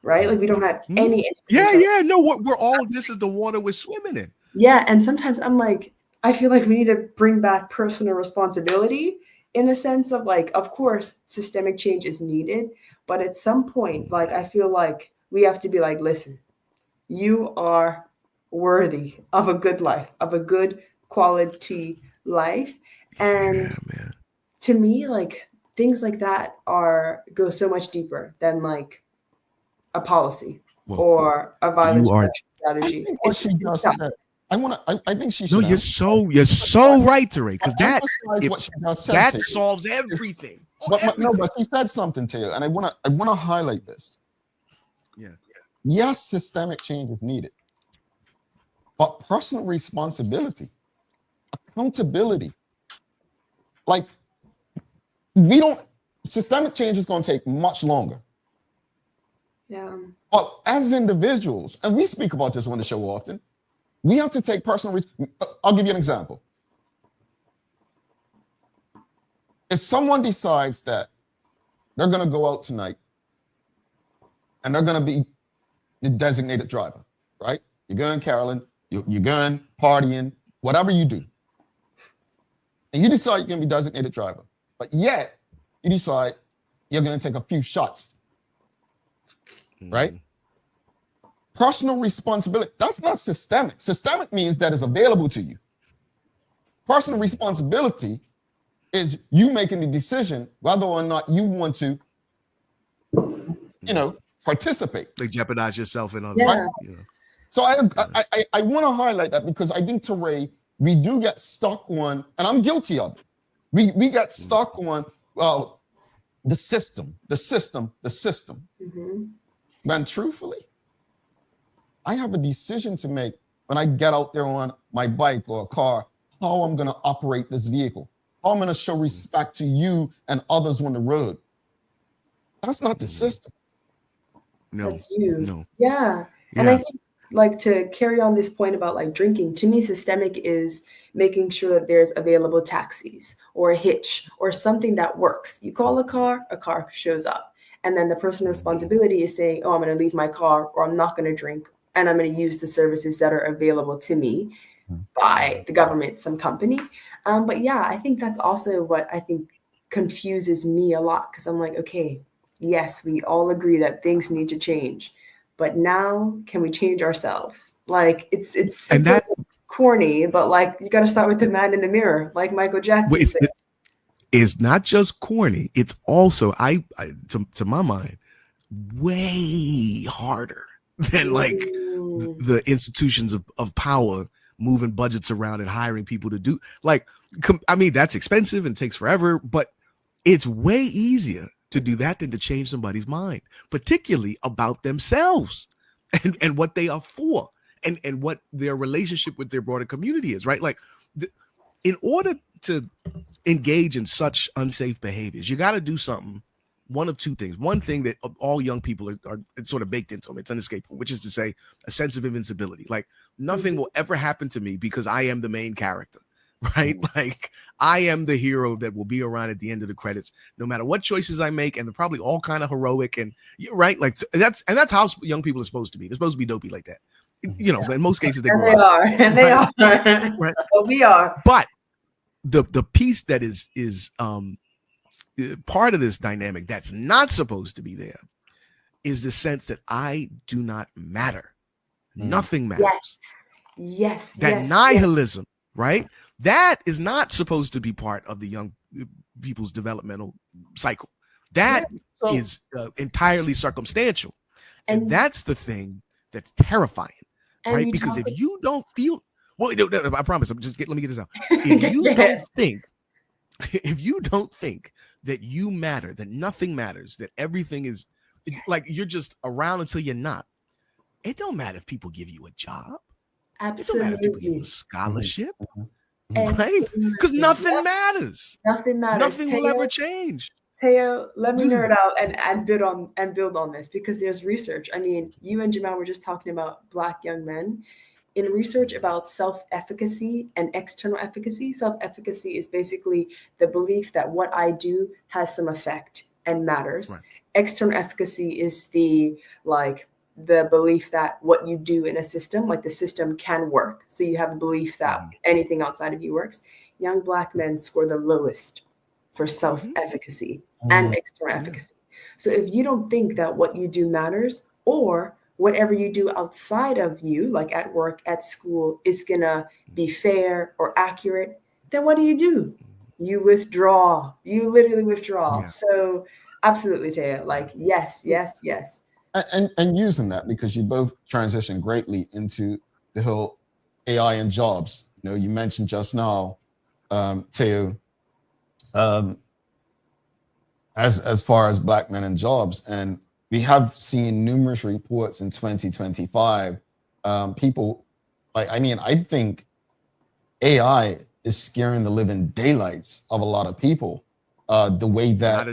Speaker 4: right? Like we don't have any.
Speaker 3: Yeah. No, we're all, this is the water we're swimming in.
Speaker 4: Yeah. And sometimes I'm like, I feel like we need to bring back personal responsibility in a sense of like, of course, systemic change is needed. But at some point, like, I feel like we have to be like, listen, you are worthy of a good life, of a good quality life. And to me, like things like that go so much deeper than like a policy or a violence strategy.
Speaker 2: I think she should.
Speaker 3: No, you're so right, Teray, because that solves everything.
Speaker 2: But she said something to you, and I want to highlight this.
Speaker 3: Yeah.
Speaker 2: Yes, systemic change is needed, but personal responsibility, accountability, like systemic change is going to take much longer.
Speaker 4: Yeah.
Speaker 2: But as individuals, and we speak about this on the show often, we have to take personal I'll give you an example. If someone decides that they're going to go out tonight and they're going to be the designated driver, right? You're going Carolyn, you're going partying, whatever you do. And you decide you're going to be designated driver, but yet you decide you're going to take a few shots, right? Personal responsibility, that's not systemic. Systemic means that it's available to you. Personal responsibility is you making the decision whether or not you want to, participate.
Speaker 3: Like jeopardize yourself and others.
Speaker 4: Yeah.
Speaker 2: So I want to highlight that because I think, Teray, we do get stuck on, and I'm guilty of it. We get stuck on, well, the system. Man, truthfully, I have a decision to make when I get out there on my bike or a car, how I'm going to operate this vehicle, how I'm going to show respect to you and others on the road. That's not the system.
Speaker 3: No,
Speaker 4: that's you.
Speaker 3: No.
Speaker 4: Yeah. And I think like to carry on this point about like drinking, to me, systemic is making sure that there's available taxis or a hitch or something that works. You call a car shows up. And then the personal responsibility is saying, oh, I'm going to leave my car or I'm not going to drink and I'm going to use the services that are available to me by the government, some company. But yeah, I think that's also what I think confuses me a lot, because I'm like, okay, yes, we all agree that things need to change, but now can we change ourselves? Like it's super
Speaker 3: And that
Speaker 4: corny, but like you got to start with the man in the mirror, like Michael Jackson said.
Speaker 3: It's not just corny. It's also, to my mind, way harder than like the institutions of power moving budgets around and hiring people to do, like, I mean, that's expensive and takes forever, but it's way easier to do that than to change somebody's mind, particularly about themselves and what they are for and what their relationship with their broader community is, right? Like, in order to engage in such unsafe behaviors, you got to do something. One of two things. One thing that all young people are sort of baked into them, it's unescapable, which is to say a sense of invincibility. Like, nothing will ever happen to me because I am the main character, right? Like, I am the hero that will be around at the end of the credits, no matter what choices I make, and they're probably all kind of heroic and right. Like, that's how young people are supposed to be. They're supposed to be dopey like that. You know, in most cases they grow up.
Speaker 4: And they are. Right? But we are.
Speaker 3: But the piece that is part of this dynamic that's not supposed to be there is the sense that I do not matter. Nothing matters.
Speaker 4: Yes.
Speaker 3: That nihilism, right? That is not supposed to be part of the young people's developmental cycle. That is entirely circumstantial. And that's the thing that's terrifying, right? Because if you don't feel, well, I promise, let me get this out. If you don't think that you matter, that nothing matters, that everything is like you're just around until you're not, it don't matter if people give you a job.
Speaker 4: Absolutely.
Speaker 3: It don't matter if people give you a scholarship, right? Because nothing matters.
Speaker 4: Nothing matters.
Speaker 3: Nothing will ever change.
Speaker 4: Teo, let me nerd out and build on this, because there's research. I mean, you and Jamal were just talking about Black young men. In research about self-efficacy and external efficacy, self-efficacy is basically the belief that what I do has some effect and matters. Right. External efficacy is the belief that what you do in a system, like the system can work. So you have a belief that anything outside of you works. Young Black men score the lowest for self-efficacy and external efficacy. So if you don't think that what you do matters, or whatever you do outside of you, like at work, at school, is gonna be fair or accurate, then what do? You withdraw. You literally withdraw. Yeah. So absolutely, Teo, like yes.
Speaker 2: And using that, because you both transition greatly into the whole AI and jobs. You know, you mentioned just now, Teo, as far as Black men and jobs, and we have seen numerous reports in 2025. People, I think AI is scaring the living daylights of a lot of people. The way that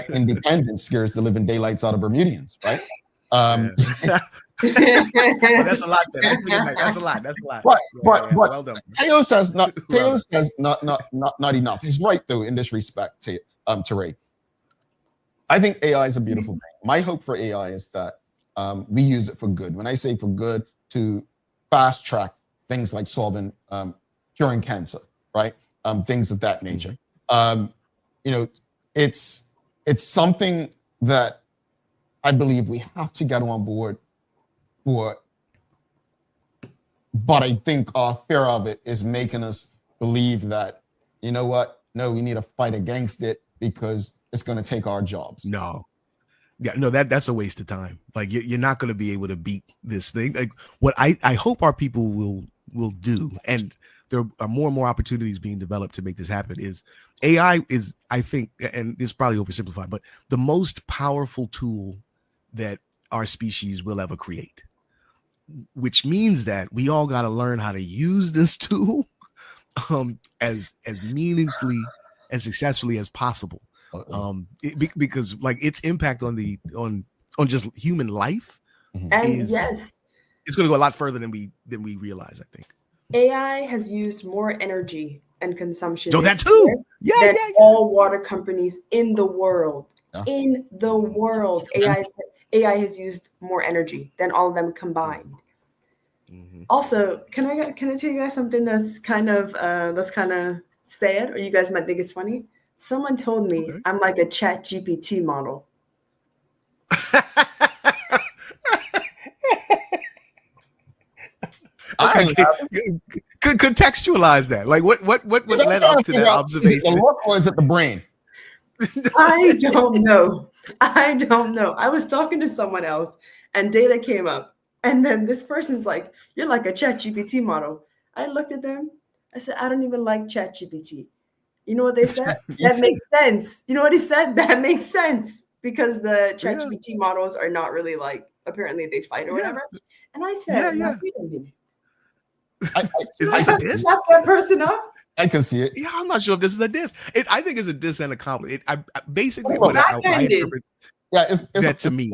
Speaker 2: independence scares the living daylights out of Bermudians, right?
Speaker 3: That's a lot. That's a lot.
Speaker 2: But well done. Teo says not enough. He's right though in this respect, to Ray. I think AI is a beautiful thing. My hope for AI is that we use it for good. When I say for good, to fast track things like curing cancer, right? Things of that nature. It's something that I believe we have to get on board for. But I think our fear of it is making us believe that, you know what? No, we need to fight against it because it's going to take our jobs.
Speaker 3: No, that's a waste of time. Like you're not going to be able to beat this thing. Like what I hope our people will do, and there are more and more opportunities being developed to make this happen, is AI is, I think, and it's probably oversimplified, but the most powerful tool that our species will ever create, which means that we all got to learn how to use this tool as meaningfully and successfully as possible. Because like its impact on just human life is it's going to go a lot further than we realize, I think.
Speaker 4: AI has used more energy and consumption
Speaker 3: that too.
Speaker 4: All water companies in the world. Yeah. In the world, AI has used more energy than all of them combined.
Speaker 3: Mm-hmm.
Speaker 4: Also, can I tell you guys something that's kind of sad, or you guys might think it's funny? Someone told me I'm like a Chat GPT model.
Speaker 3: Could contextualize that. Like what led up to that observation?
Speaker 2: Is it the look or is it the brain?
Speaker 4: I don't know. I was talking to someone else and data came up. And then this person's like, you're like a Chat GPT model. I looked at them. I said, I don't even like Chat GPT. You know what they said? That makes sense. You know what he said? That makes sense. Because the Chat GPT models are not really like, apparently they fight or whatever. And I said, wait a minute.
Speaker 3: Is this a diss?
Speaker 4: Slap that person up?
Speaker 2: I can see it.
Speaker 3: Yeah, I'm not sure if this is a diss. I think it's a diss and a compliment. Basically what I interpret
Speaker 2: it's
Speaker 3: that to me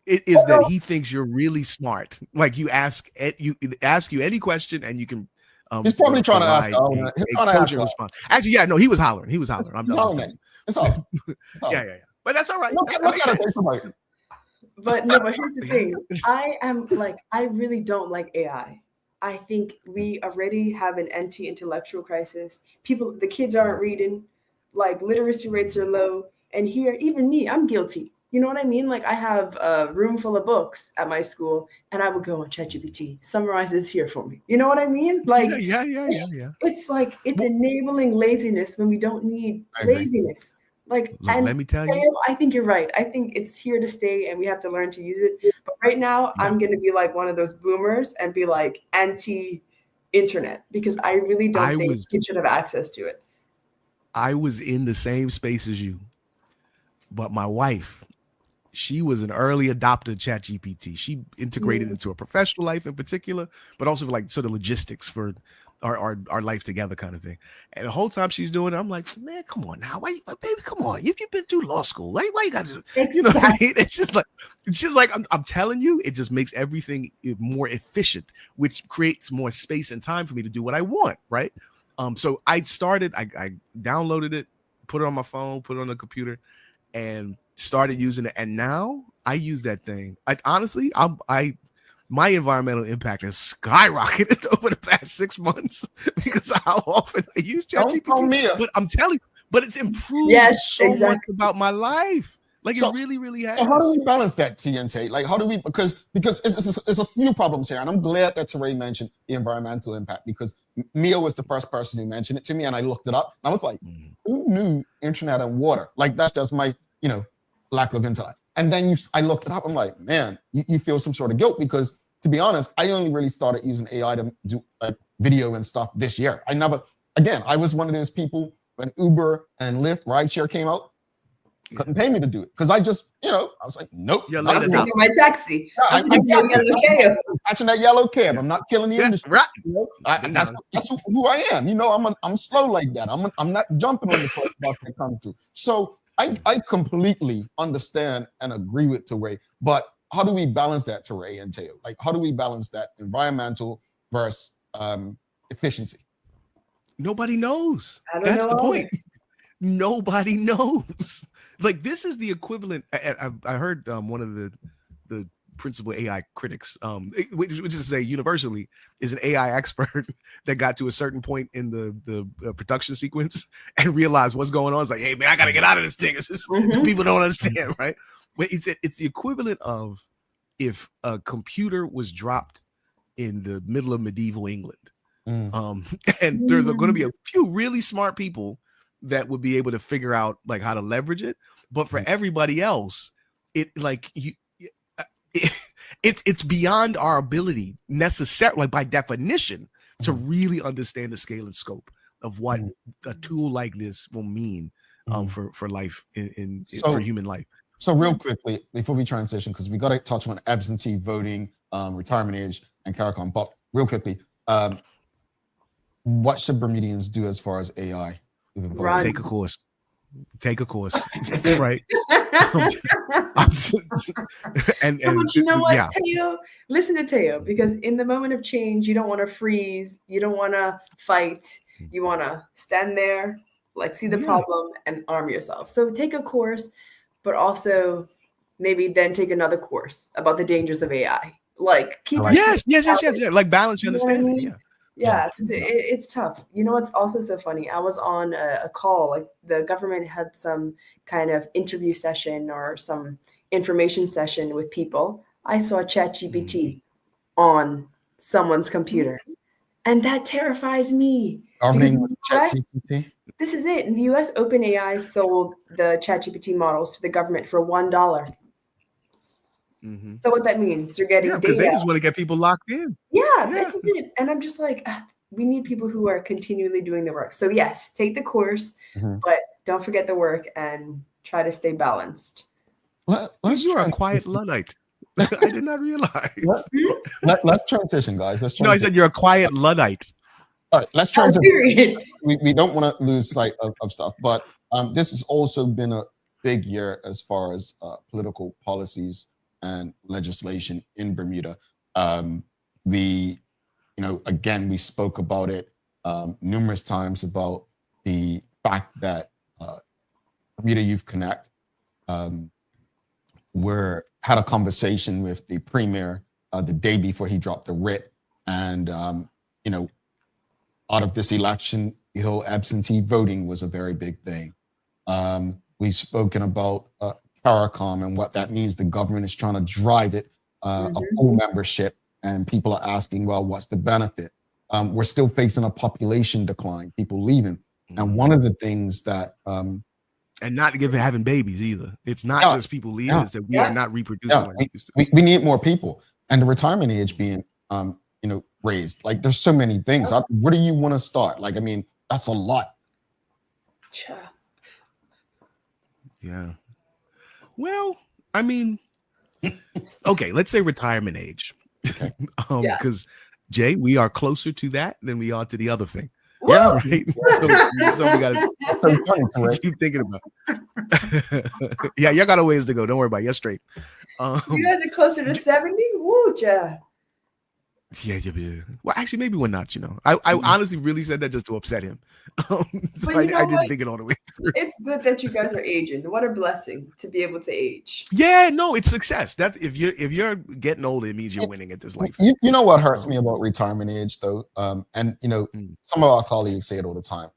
Speaker 3: it is that he thinks you're really smart. Like you ask you any question and you can
Speaker 2: he's probably trying to ask
Speaker 3: a cogent response. Actually, yeah, no, he was hollering. I'm just telling you.
Speaker 2: It's all.
Speaker 3: Yeah. But that's all right.
Speaker 4: But here's the thing. I really don't like AI. I think we already have an anti-intellectual crisis. The kids aren't reading, like literacy rates are low. And here, even me, I'm guilty. You know what I mean? Like I have a room full of books at my school and I would go on ChatGPT, summarize this here for me. You know what I mean? Like,
Speaker 3: yeah.
Speaker 4: It's like, it's enabling laziness when we don't need laziness. Like,
Speaker 3: let me tell you,
Speaker 4: I think you're right. I think it's here to stay and we have to learn to use it. But right now, I'm going to be like one of those boomers and be like anti-internet because I really don't think you should have access to it.
Speaker 3: I was in the same space as you, but my wife, she was an early adopter of ChatGPT. She integrated into her professional life in particular, but also like sort of logistics for our life together kind of thing. And the whole time she's doing it, I'm like, man, come on now. Why, baby, come on. You've been through law school. Why you got to, you know what I mean? It's just like, I'm telling you, it just makes everything more efficient, which creates more space and time for me to do what I want. Right. So I downloaded it, put it on my phone, put it on the computer and started using it. And now I use that thing. Honestly, my environmental impact has skyrocketed over the past 6 months because of how often I use ChatGPT. But I'm telling you, but it's improved much about my life. Like it really, really has.
Speaker 2: So how do we balance that, TNT? Like how do we, because it's a few problems here. And I'm glad that Teray mentioned the environmental impact because Mia was the first person who mentioned it to me and I looked it up. And I was like, who knew internet and water? Like that's just my, lack of intellect. And then I looked it up. I'm like, man, you feel some sort of guilt because, to be honest, I only really started using AI to do video and stuff this year. I was one of those people when Uber and Lyft rideshare came out, couldn't pay me to do it because I just, I was like, nope.
Speaker 4: I'm taking my taxi.
Speaker 2: I'm catching that yellow cab. I'm not killing the industry. Right. That's who I am. I'm slow like that. I'm not jumping on the first bus that comes through. So I completely understand and agree with Teray, but how do we balance that, Teray and Teo? Like, how do we balance that environmental versus efficiency?
Speaker 3: Nobody knows. That's the point. Nobody knows. Like, this is the equivalent. I heard one of the principal AI critics, which is to say universally, is an AI expert that got to a certain point in the production sequence and realized what's going on. It's like, hey, man, I got to get out of this thing. It's just people don't understand, right? But he said it's the equivalent of if a computer was dropped in the middle of medieval England. And there's going to be a few really smart people that would be able to figure out like how to leverage it. But for everybody else, it's beyond our ability necessarily, like by definition, to really understand the scale and scope of what a tool like this will mean for life for human life.
Speaker 2: So real quickly, before we transition, because we got to touch on absentee voting, retirement age, and CARICOM. But real quickly, what should Bermudians do as far as AI?
Speaker 3: Take a course. Right. and
Speaker 4: but you know what, Teo? Listen to Teo, because in the moment of change, you don't want to freeze, you don't want to fight, you want to stand there, like see the problem and arm yourself. So take a course, but also maybe then take another course about the dangers of AI. Like keep
Speaker 3: yes. Like balance your understanding.
Speaker 4: I mean? Yeah, because it's tough. You know what's also so funny? I was on a call, like the government had some kind of interview session or some information session with people. I saw ChatGPT on someone's computer, and that terrifies me.
Speaker 2: ChatGPT.
Speaker 4: This is it. In the US, OpenAI sold the ChatGPT models to the government for $1. So what that means, you're getting
Speaker 3: because
Speaker 4: data.
Speaker 3: they just want to get people locked in.
Speaker 4: Yeah, this is it. And I'm just like, we need people who are continually doing the work. So yes, take the course, but don't forget the work and try to stay balanced.
Speaker 3: You're a quiet Luddite. I did not realize.
Speaker 2: Let's transition, guys.
Speaker 3: No, I said you're a quiet Luddite.
Speaker 2: All right, let's transition. We don't want to lose sight of stuff, but this has also been a big year as far as political policies and legislation in Bermuda. We spoke about it numerous times about the fact that Bermuda Youth Connect had a conversation with the premier the day before he dropped the writ, and out of this election, the whole absentee voting was a very big thing. We've spoken about CARICOM and what that means. The government is trying to drive it a full membership, and people are asking, well, what's the benefit? We're still facing a population decline, people leaving. And one of the things that
Speaker 3: and not having babies either. It's not just people leaving, it's that we are not reproducing like we used to.
Speaker 2: We need more people. And the retirement age being raised. Like there's so many things. Where do you want to start? Like, I mean, that's a lot.
Speaker 3: Yeah. Well, I mean, okay, let's say retirement age. Because Jay, we are closer to that than we are to the other thing.
Speaker 2: Yeah,
Speaker 3: right. So we gotta keep thinking about it. Yeah, y'all got a ways to go. Don't worry about it. You're straight.
Speaker 4: You guys are closer to 70? Woo, ja.
Speaker 3: Yeah. Well, actually, maybe we're not. I honestly really said that just to upset him. So I didn't think it all the way through.
Speaker 4: It's good that you guys are aging. What a blessing to be able to age.
Speaker 3: Yeah, no, it's success. That's if you're getting older, it means you're winning at this life.
Speaker 2: You know what hurts me about retirement age, though, and some of our colleagues say it all the time.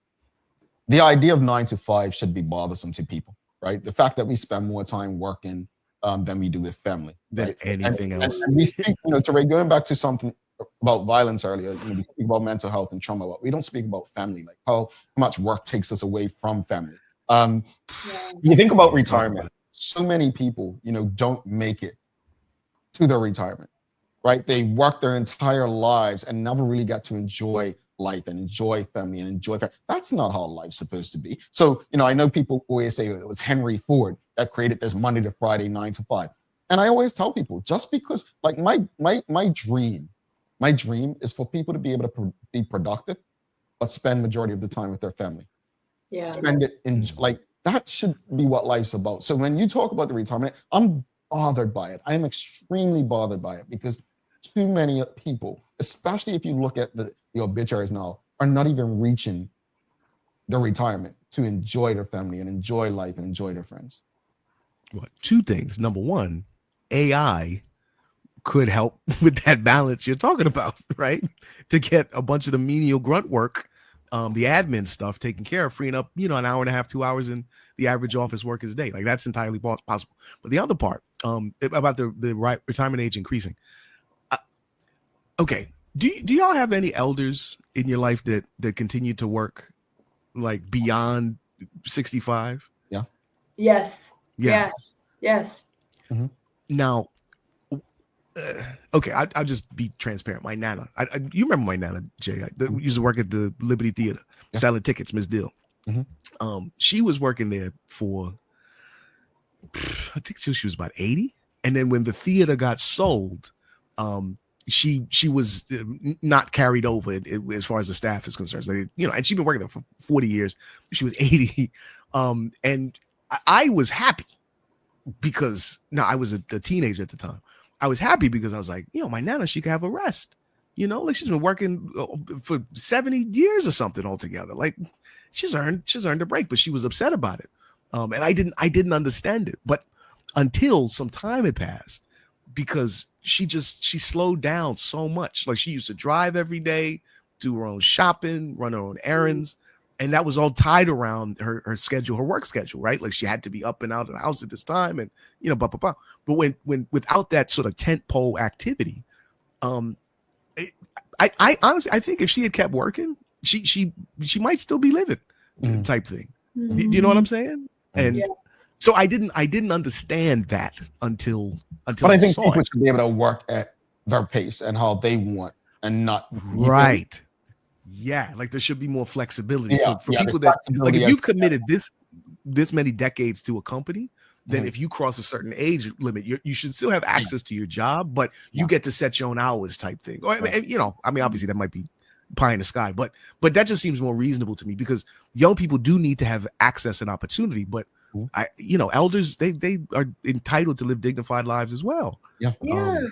Speaker 2: The idea of 9 to 5 should be bothersome to people, right? The fact that we spend more time working than we do with family,
Speaker 3: than anything else.
Speaker 2: And we speak, Ray, going back to something about violence earlier, we speak about mental health and trauma, but we don't speak about family, like how much work takes us away from family. You think about retirement, so many people, don't make it to their retirement, right? They work their entire lives and never really got to enjoy life and enjoy family and enjoy family. That's not how life's supposed to be. So, I know people always say it was Henry Ford that created this Monday to Friday, 9 to 5. And I always tell people, just because, like, my dream is for people to be able to be productive, but spend majority of the time with their family.
Speaker 4: Yeah.
Speaker 2: Spend it in, like, that should be what life's about. So when you talk about the retirement, I'm bothered by it. I am extremely bothered by it because too many people, especially if you look at the obituaries now, are not even reaching the retirement to enjoy their family and enjoy life and enjoy their friends.
Speaker 3: Well, two things. Number one, AI could help with that balance you're talking about, right? To get a bunch of the menial grunt work, the admin stuff taken care of, freeing up, an hour and a half, 2 hours in the average office worker's day. Like that's entirely possible. But the other part about the retirement age increasing. Okay. Do y'all have any elders in your life that continue to work like beyond 65?
Speaker 2: Yeah.
Speaker 4: Yes.
Speaker 3: Yeah.
Speaker 4: Yes.
Speaker 2: Mm-hmm.
Speaker 3: Now, okay, I'll just be transparent. My nana, you remember my nana, Jay? We used to work at the Liberty Theater, selling tickets, Miss Dill.
Speaker 2: Mm-hmm.
Speaker 3: She was working there for, I think she was about 80. And then when the theater got sold, she was not carried over as far as the staff is concerned. So and she'd been working there for 40 years. She was 80. And I was happy because I was a teenager at the time. I was happy because I was like, my nana, she could have a rest. Like she's been working for 70 years or something altogether. Like she's earned a break, but she was upset about it. And I didn't understand it. But until some time had passed, because she slowed down so much. Like, she used to drive every day, do her own shopping, run her own errands. And that was all tied around her schedule, her work schedule, right? Like, she had to be up and out of the house at this time, and blah, blah, blah. But when without that sort of tentpole activity, I honestly, I think if she had kept working, she might still be living, type thing. Do you know what I'm saying? And so I didn't understand that until
Speaker 2: But I think
Speaker 3: saw
Speaker 2: people
Speaker 3: it.
Speaker 2: should be able to work at their pace and how they want, and not
Speaker 3: Right. Yeah, like there should be more flexibility for people that, like, if you've committed this many decades to a company, then if you cross a certain age limit, you should still have access to your job, but you get to set your own hours, type thing. Or, I mean, obviously that might be pie in the sky, but that just seems more reasonable to me, because young people do need to have access and opportunity, but elders, they are entitled to live dignified lives as well. And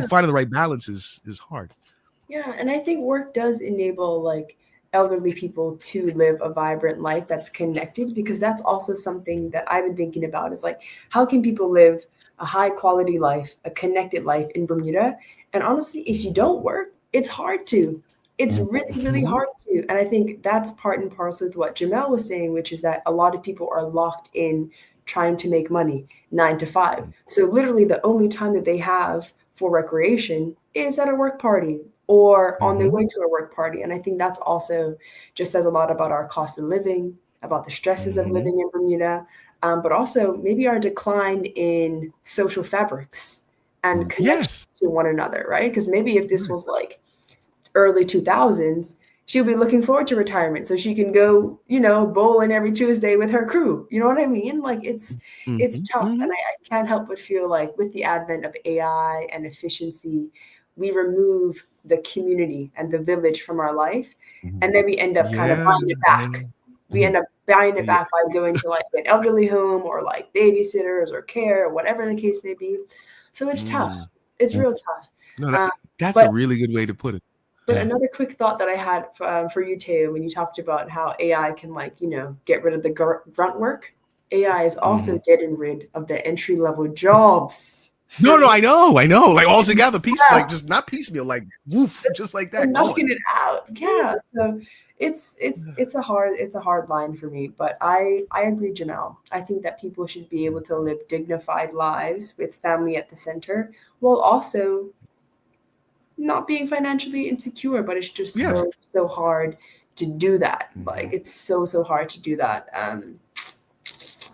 Speaker 3: finding the right balance is hard.
Speaker 4: Yeah, and I think work does enable, like, elderly people to live a vibrant life that's connected, because that's also something that I've been thinking about, is like, how can people live a high quality life, a connected life in Bermuda? And honestly, if you don't work, it's hard to. It's really, really hard to. And I think that's part and parcel with what Jamel was saying, which is that a lot of people are locked in trying to make money 9 to 5. So literally the only time that they have for recreation is at a work party or on their way to a work party. And I think that's also just says a lot about our cost of living, about the stresses of living in Bermuda, but also maybe our decline in social fabrics and connection to one another, right? Because maybe if this was like early 2000s, she'll be looking forward to retirement so she can go, bowling every Tuesday with her crew. You know what I mean? Like, it's tough. And I can't help but feel like with the advent of AI and efficiency, we remove the community and the village from our life. And then we end up kind of buying it back. We end up buying it back by going to like an elderly home or like babysitters or care or whatever the case may be. So it's tough. It's real tough.
Speaker 3: No, that's a really good way to put it.
Speaker 4: But another quick thought that I had for you, Teo, when you talked about how AI can, like, get rid of the grunt work, AI is also getting rid of the entry-level jobs.
Speaker 3: No, I know. Like, all together, like, just not piecemeal, like, woof, just like that.
Speaker 4: Knocking it out. Yeah. So it's a hard line for me. But I agree, Janelle. I think that people should be able to live dignified lives with family at the center, while also not being financially insecure. But it's just so hard to do that. Like, it's so hard to do that. And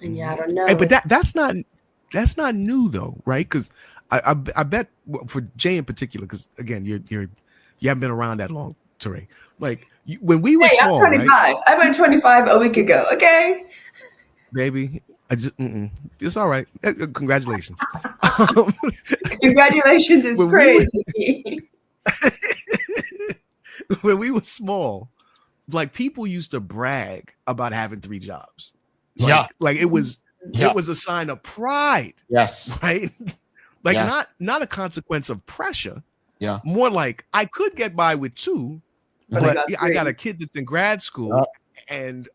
Speaker 4: I don't know.
Speaker 3: Hey, but that's not new though, right? Because I bet for Jay in particular, because again, you haven't been around that long, Teray. Like, when we were small,
Speaker 4: I'm 25. Right? I went 25 a week ago. Okay,
Speaker 3: baby, it's all right. Congratulations.
Speaker 4: Congratulations is crazy.
Speaker 3: When we were small, like, people used to brag about having 3 jobs. Like it was a sign of pride.
Speaker 2: Yes.
Speaker 3: Right. Like, not a consequence of pressure.
Speaker 2: Yeah.
Speaker 3: More like, I could get by with 2, but I got a kid that's in grad school, and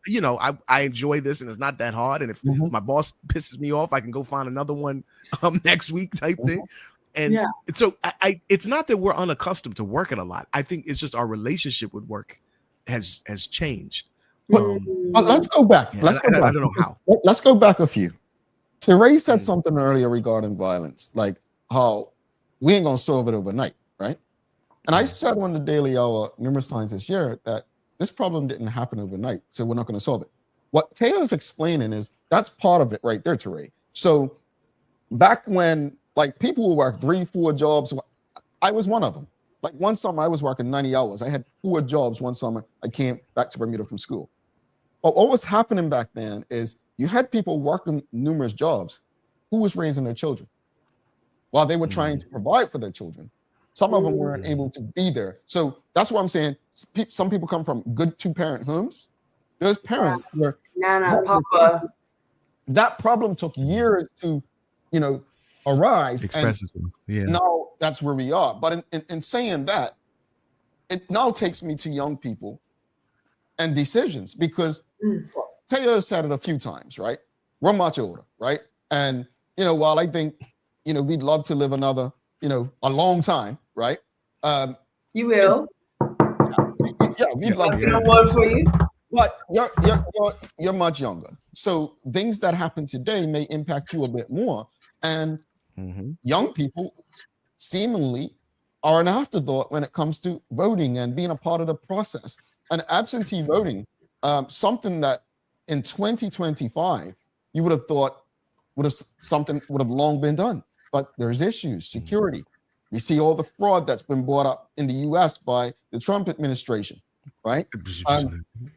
Speaker 3: I enjoy this, and it's not that hard. And if my boss pisses me off, I can go find another one next week, type thing. And so it's not that we're unaccustomed to working a lot. I think it's just our relationship with work has changed.
Speaker 2: But let's go back. I don't know how. Let's go back a few. Teray said something earlier regarding violence, like how we ain't gonna solve it overnight, right? And I said on the Daily Hour numerous times this year that this problem didn't happen overnight, so we're not going to solve it. What Teo's explaining is that's part of it right there, Teray. So back when, like, people would work 3-4 jobs, I was one of them. Like, one summer I was working 90 hours. I had 4 jobs one summer. I came back to Bermuda from school. But what was happening back then is you had people working numerous jobs who was raising their children while they were trying to provide for their children. Some of them weren't able to be there. So that's what I'm saying. Some people come from good 2-parent homes. There's parents where
Speaker 4: Papa.
Speaker 2: That problem took years to, arise. Now that's where we are. But in saying that, it now takes me to young people and decisions, because Taylor said it a few times, right? We're much older, right? And while I think, we'd love to live another, a long time, right?
Speaker 4: You will.
Speaker 2: Yeah, we'd love
Speaker 4: to. One for you.
Speaker 2: But you're much younger, so things that happen today may impact you a bit more. And young people seemingly are an afterthought when it comes to voting and being a part of the process. And absentee voting, something that in 2025 you would have thought would have long been done, but there's issues, security. We see all the fraud that's been brought up in the U.S. by the Trump administration, right?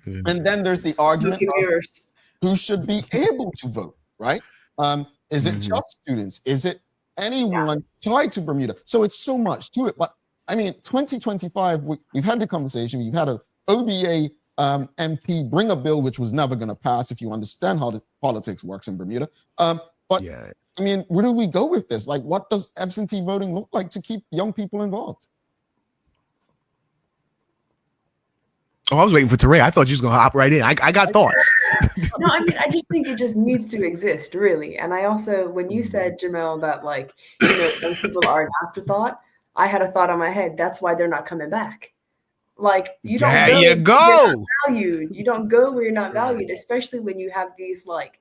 Speaker 2: And then there's the argument of who should be able to vote, right? Is it just students? Is it anyone tied to Bermuda? So it's so much to it. But I mean, 2025, we've had the conversation. We've had an OBA MP bring a bill which was never going to pass, if you understand how the politics works in Bermuda. I mean, where do we go with this? Like, what does absentee voting look like to keep young people involved?
Speaker 3: Oh, I was waiting for Teray. I thought you was gonna hop right in. I got thoughts.
Speaker 4: No, I mean, I just think it just needs to exist, really. And I also, when you said, Jamel, that like, some people are an afterthought, I had a thought on my head. That's why they're not coming back. Like, you don't
Speaker 3: there
Speaker 4: go
Speaker 3: you go.
Speaker 4: valued. You don't go where you're not valued, especially when you have these like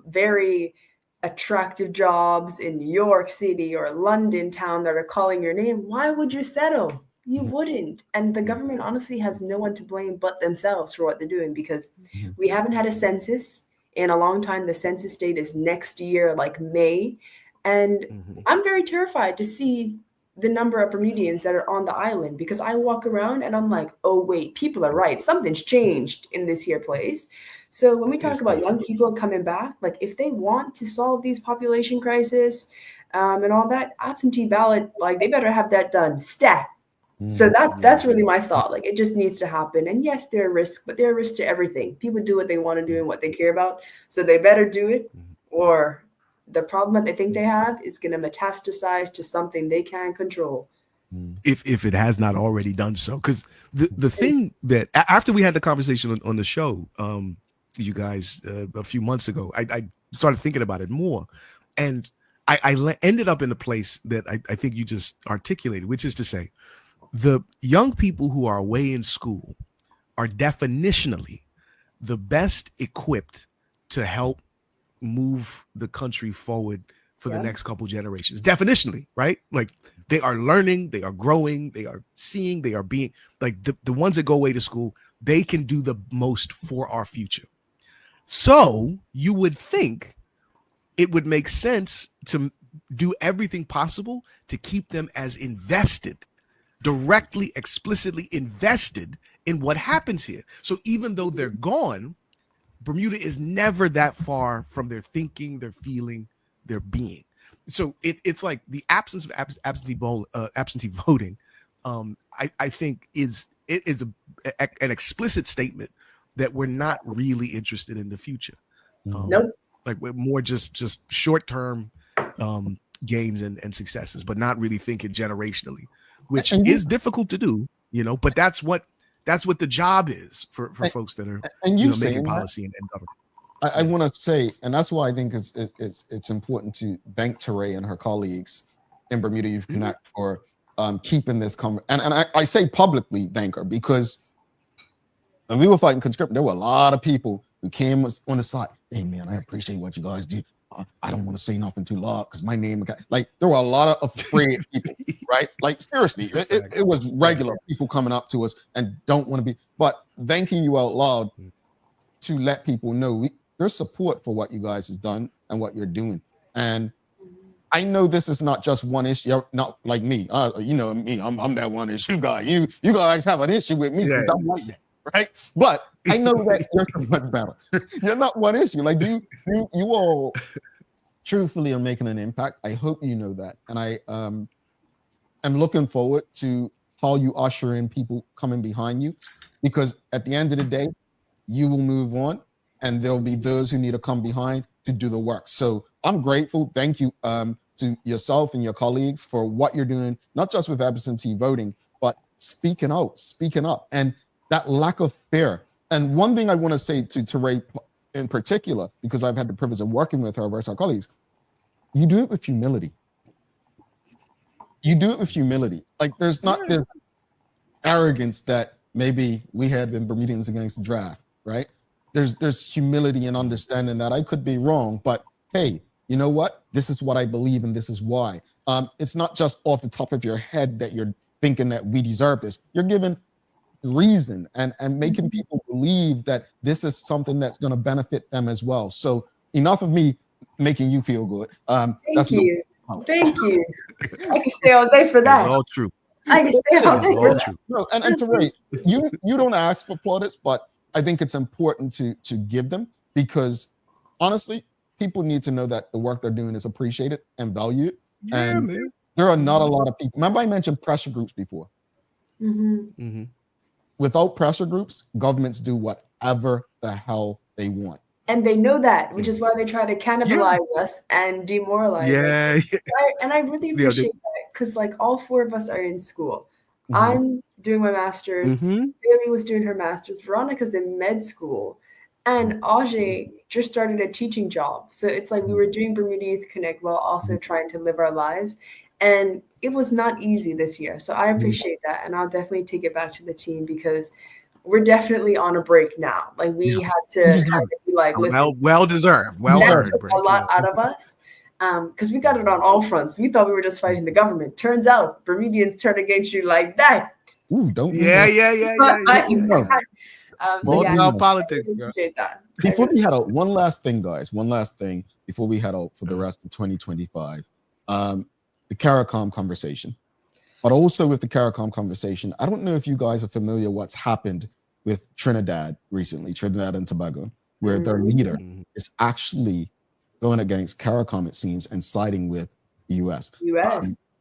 Speaker 4: very attractive jobs in New York City or London town that are calling your name. Why would you settle? You wouldn't. And the government honestly has no one to blame but themselves for what they're doing, because we haven't had a census in a long time. The census date is next year, like May. And I'm very terrified to see the number of Bermudians that are on the island, because I walk around and I'm like, oh, wait, people are right. Something's changed in this here place. So when we talk about young people coming back, like if they want to solve these population crisis and all that, absentee ballot, like they better have that done stat. So that's really my thought. Like, it just needs to happen. And yes, there are risks, but there are risks to everything. People do what they want to do and what they care about. So they better do it, or the problem that they think they have is going to metastasize to something they can't control.
Speaker 3: If it has not already done so. Because the thing that after we had the conversation on the show, you guys, a few months ago, I started thinking about it more. And I ended up in a place that I think you just articulated, which is to say, the young people who are away in school are definitionally the best equipped to help move the country forward for the next couple generations. Definitionally, right? Like, they are learning, they are growing, they are seeing, they are being like the ones that go away to school, they can do the most for our future. So you would think it would make sense to do everything possible to keep them as invested, directly, explicitly invested in what happens here. So even though they're gone, Bermuda is never that far from their thinking, their feeling, their being. So it's like the absence of absentee voting, I think is an explicit statement that we're not really interested in the future.
Speaker 4: Nope.
Speaker 3: Like, we're more just short-term gains and successes, but not really thinking generationally, which is difficult to do, but that's what the job is for folks that are making policy and government.
Speaker 2: I want to say, and that's why I think it's important to thank Teray and her colleagues in Bermuda Youth Connect for keeping this and I say publicly thank her, because when we were fighting conscription, there were a lot of people who came on the side. Hey man, I appreciate what you guys do. I don't want to say nothing too loud because my name, like, there were a lot of afraid people, right? Like, seriously, it was regular people coming up to us and don't want to be, but thanking you out loud to let people know there's support for what you guys have done and what you're doing. And I know this is not just one issue. You're not like me. Me, I'm that one issue guy. You guys have an issue with me because I'm like that, right? But I know that you're so much better. You're not one issue. Like, you all truthfully are making an impact. I hope you know that. And I am looking forward to how you usher in people coming behind you, because at the end of the day, you will move on and there'll be those who need to come behind to do the work. So I'm grateful. Thank you to yourself and your colleagues for what you're doing, not just with absentee voting, but speaking out, speaking up, and that lack of fear. And one thing I want to say to Teray in particular, because I've had the privilege of working with her versus our colleagues, you do it with humility. You do it with humility. Like there's not this arrogance that maybe we had in Bermudians against the draft, right? There's humility and understanding that I could be wrong, but hey, you know what? This is what I believe and this is why. It's not just off the top of your head that you're thinking that we deserve this. You're given reason and making people believe that this is something that's going to benefit them as well. So enough of me making you feel good.
Speaker 4: Thank you. Thank you. I can stay all day for that.
Speaker 3: That's all true.
Speaker 4: I can stay all day for that.
Speaker 2: No, and Teray, you don't ask for plaudits, but I think it's important to give them, because honestly, people need to know that the work they're doing is appreciated and valued.
Speaker 3: Yeah,
Speaker 2: and
Speaker 3: man.
Speaker 2: there are not a lot of people. Remember I mentioned pressure groups before. Without pressure groups, governments do whatever the hell they want.
Speaker 4: And they know that, which is why they try to cannibalize us and demoralize us. And I really appreciate that, because like all four of us are in school. I'm doing my master's. Bailey was doing her master's. Veronica's in med school. And Ajay just started a teaching job. So it's like we were doing Bermuda Youth Connect while also trying to live our lives. And it was not easy this year. So I appreciate that. And I'll definitely take it back to the team, because we're definitely on a break now. Like we had to kind of be like, listen,
Speaker 3: well deserved. Well earned break.
Speaker 4: A lot out of us. Because we got it on all fronts. We thought we were just fighting the government. Turns out Bermudians turn against you like that.
Speaker 2: Ooh, don't
Speaker 3: yeah.
Speaker 4: Politics. Appreciate that.
Speaker 2: Before we head out, one last thing, guys. One last thing before we head out for the rest of 2025. The CARICOM conversation. But also with the CARICOM conversation, I don't know if you guys are familiar what's happened with Trinidad recently, Trinidad and Tobago, where their leader is actually going against CARICOM, it seems, and siding with the US.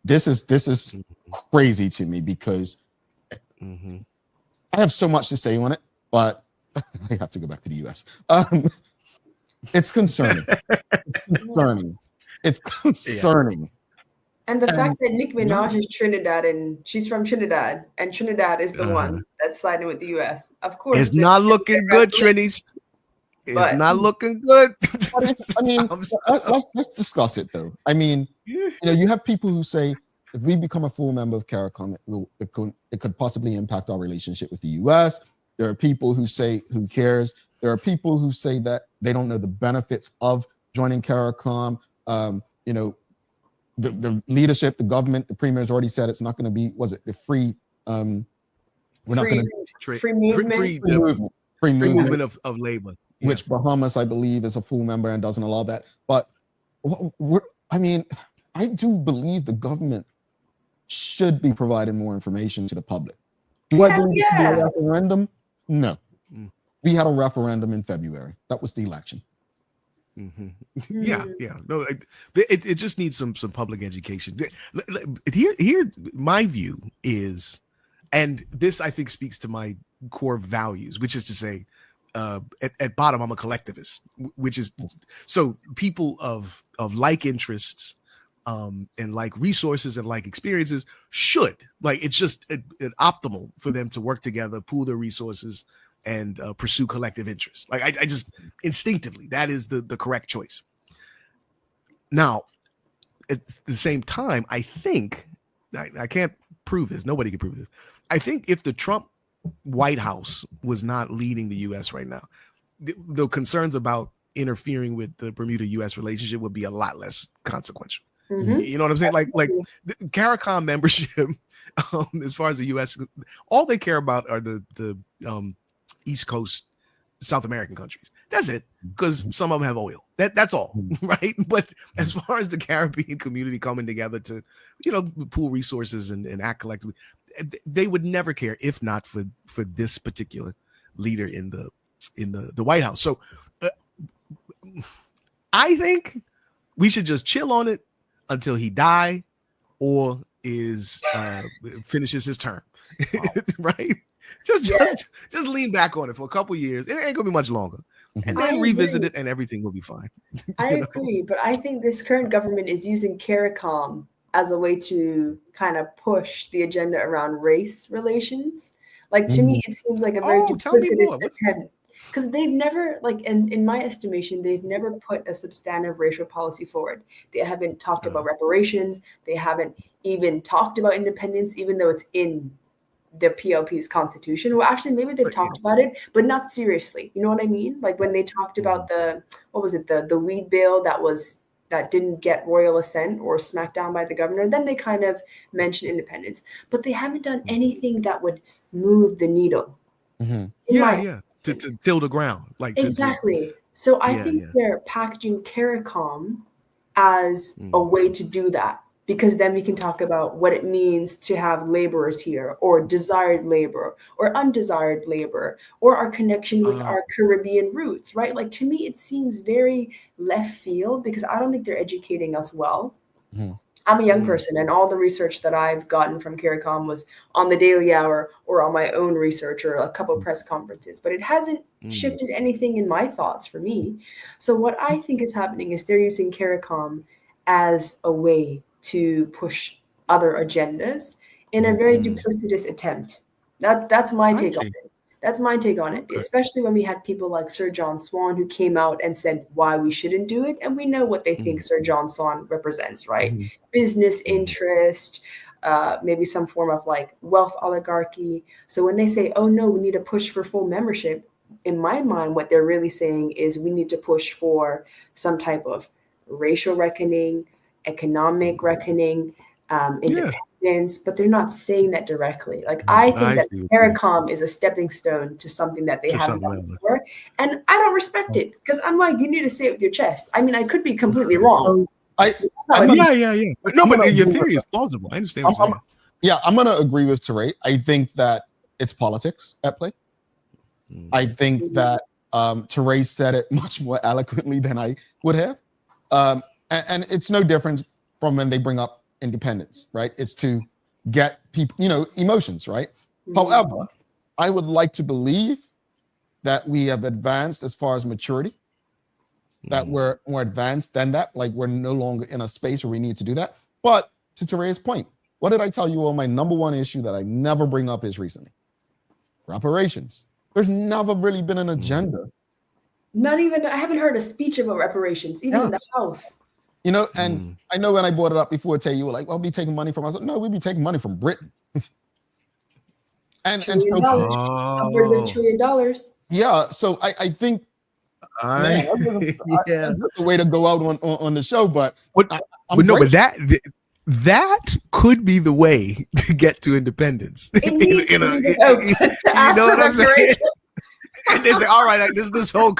Speaker 2: This is crazy to me, because I have so much to say on it, but I have to go back to the US. It's concerning. It's concerning.
Speaker 4: Yeah. And the fact that Nicki Minaj is Trinidad, and she's from Trinidad, and Trinidad is the one that's siding with the US. Of course,
Speaker 3: it's not looking good, Trinies. It's not looking good.
Speaker 2: I mean, let's discuss it though. I mean, you have people who say if we become a full member of CARICOM, it could possibly impact our relationship with the US. There are people who say, who cares? There are people who say that they don't know the benefits of joining CARICOM. The leadership, the government, the premier has already said it's not going to be, was it the free? We're not going to
Speaker 4: free movement
Speaker 3: of labor,
Speaker 2: which Bahamas, I believe, is a full member and doesn't allow that. But I mean, I do believe the government should be providing more information to the public. Do I believe a referendum? No. We had a referendum in February. That was the election.
Speaker 3: Yeah. No, it just needs some public education. Here, my view is, and this I think speaks to my core values, which is to say, at bottom, I'm a collectivist, which is so people of like interests, and like resources and like experiences should, like, it's just optimal for them to work together, pool their resources, and pursue collective interests. Like I just instinctively, that is the correct choice. Now, at the same time, I think, I can't prove this, nobody can prove this. I think if the Trump White House was not leading the U.S. right now, the concerns about interfering with the Bermuda-U.S. relationship would be a lot less consequential. You know what I'm saying? Like the CARICOM membership, as far as the U.S., all they care about are the East Coast South American countries. That's it, because some of them have oil. That's all, right? But as far as the Caribbean community coming together to, pool resources and act collectively, they would never care if not for this particular leader in the White House. So I think we should just chill on it until he die or finishes his term, right? Just lean back on it for a couple years. It ain't gonna be much longer, and then revisit it, and everything will be fine.
Speaker 4: I agree, but I think this current government is using CARICOM as a way to kind of push the agenda around race relations. Like, to me, it seems like a very duplicitous attempt. because they've never, like, in my estimation, they've never put a substantive racial policy forward. They haven't talked about reparations. They haven't even talked about independence, even though it's in the PLP's constitution. Well, actually, maybe they've talked about it, but not seriously. You know what I mean? Like when they talked about the weed bill that didn't get royal assent or smacked down by the governor, then they kind of mentioned independence. But they haven't done anything that would move the needle.
Speaker 3: To till the ground. Like
Speaker 4: exactly. So I think they're packaging CARICOM as a way to do that, because then we can talk about what it means to have laborers here, or desired labor or undesired labor, or our connection with our Caribbean roots, right? Like, to me, it seems very left field, because I don't think they're educating us well. I'm a young person, and all the research that I've gotten from CARICOM was on the Daily Hour or on my own research or a couple of press conferences, but it hasn't shifted anything in my thoughts for me. So what I think is happening is they're using CARICOM as a way to push other agendas in a very duplicitous attempt. That's my take on it. That's my take on it, especially when we had people like Sir John Swan who came out and said why we shouldn't do it. And we know what they think Sir John Swan represents, right? Business interest, maybe some form of like wealth oligarchy. So when they say, oh no, we need to push for full membership, in my mind, what they're really saying is we need to push for some type of racial reckoning, economic reckoning, independence, but they're not saying that directly. Like, I think that CARICOM is a stepping stone to something that they haven't done before, and I don't respect it, because I'm like, you need to say it with your chest. I mean, I could be completely wrong.
Speaker 3: No, but your theory is plausible. I understand.
Speaker 2: I'm going to agree with Teray. I think that it's politics at play. I think that Teray said it much more eloquently than I would have. And it's no different from when they bring up independence, right? It's to get people, emotions, right? However, I would like to believe that we have advanced as far as maturity, that we're more advanced than that. Like, we're no longer in a space where we need to do that. But to Teray's point, what did I tell you all? My number one issue that I never bring up is recently reparations. There's never really been an agenda.
Speaker 4: Not even, I haven't heard a speech about reparations, even in the House.
Speaker 2: And I know when I brought it up before, Tay, you were like, well, be taking money from us. No, we'd be taking money from Britain.
Speaker 4: and so upwards of $1 trillion.
Speaker 2: Yeah, so I think that's the way to go out on the show. But
Speaker 3: that could be the way to get to independence. You know what I'm saying? And they say, all right, this whole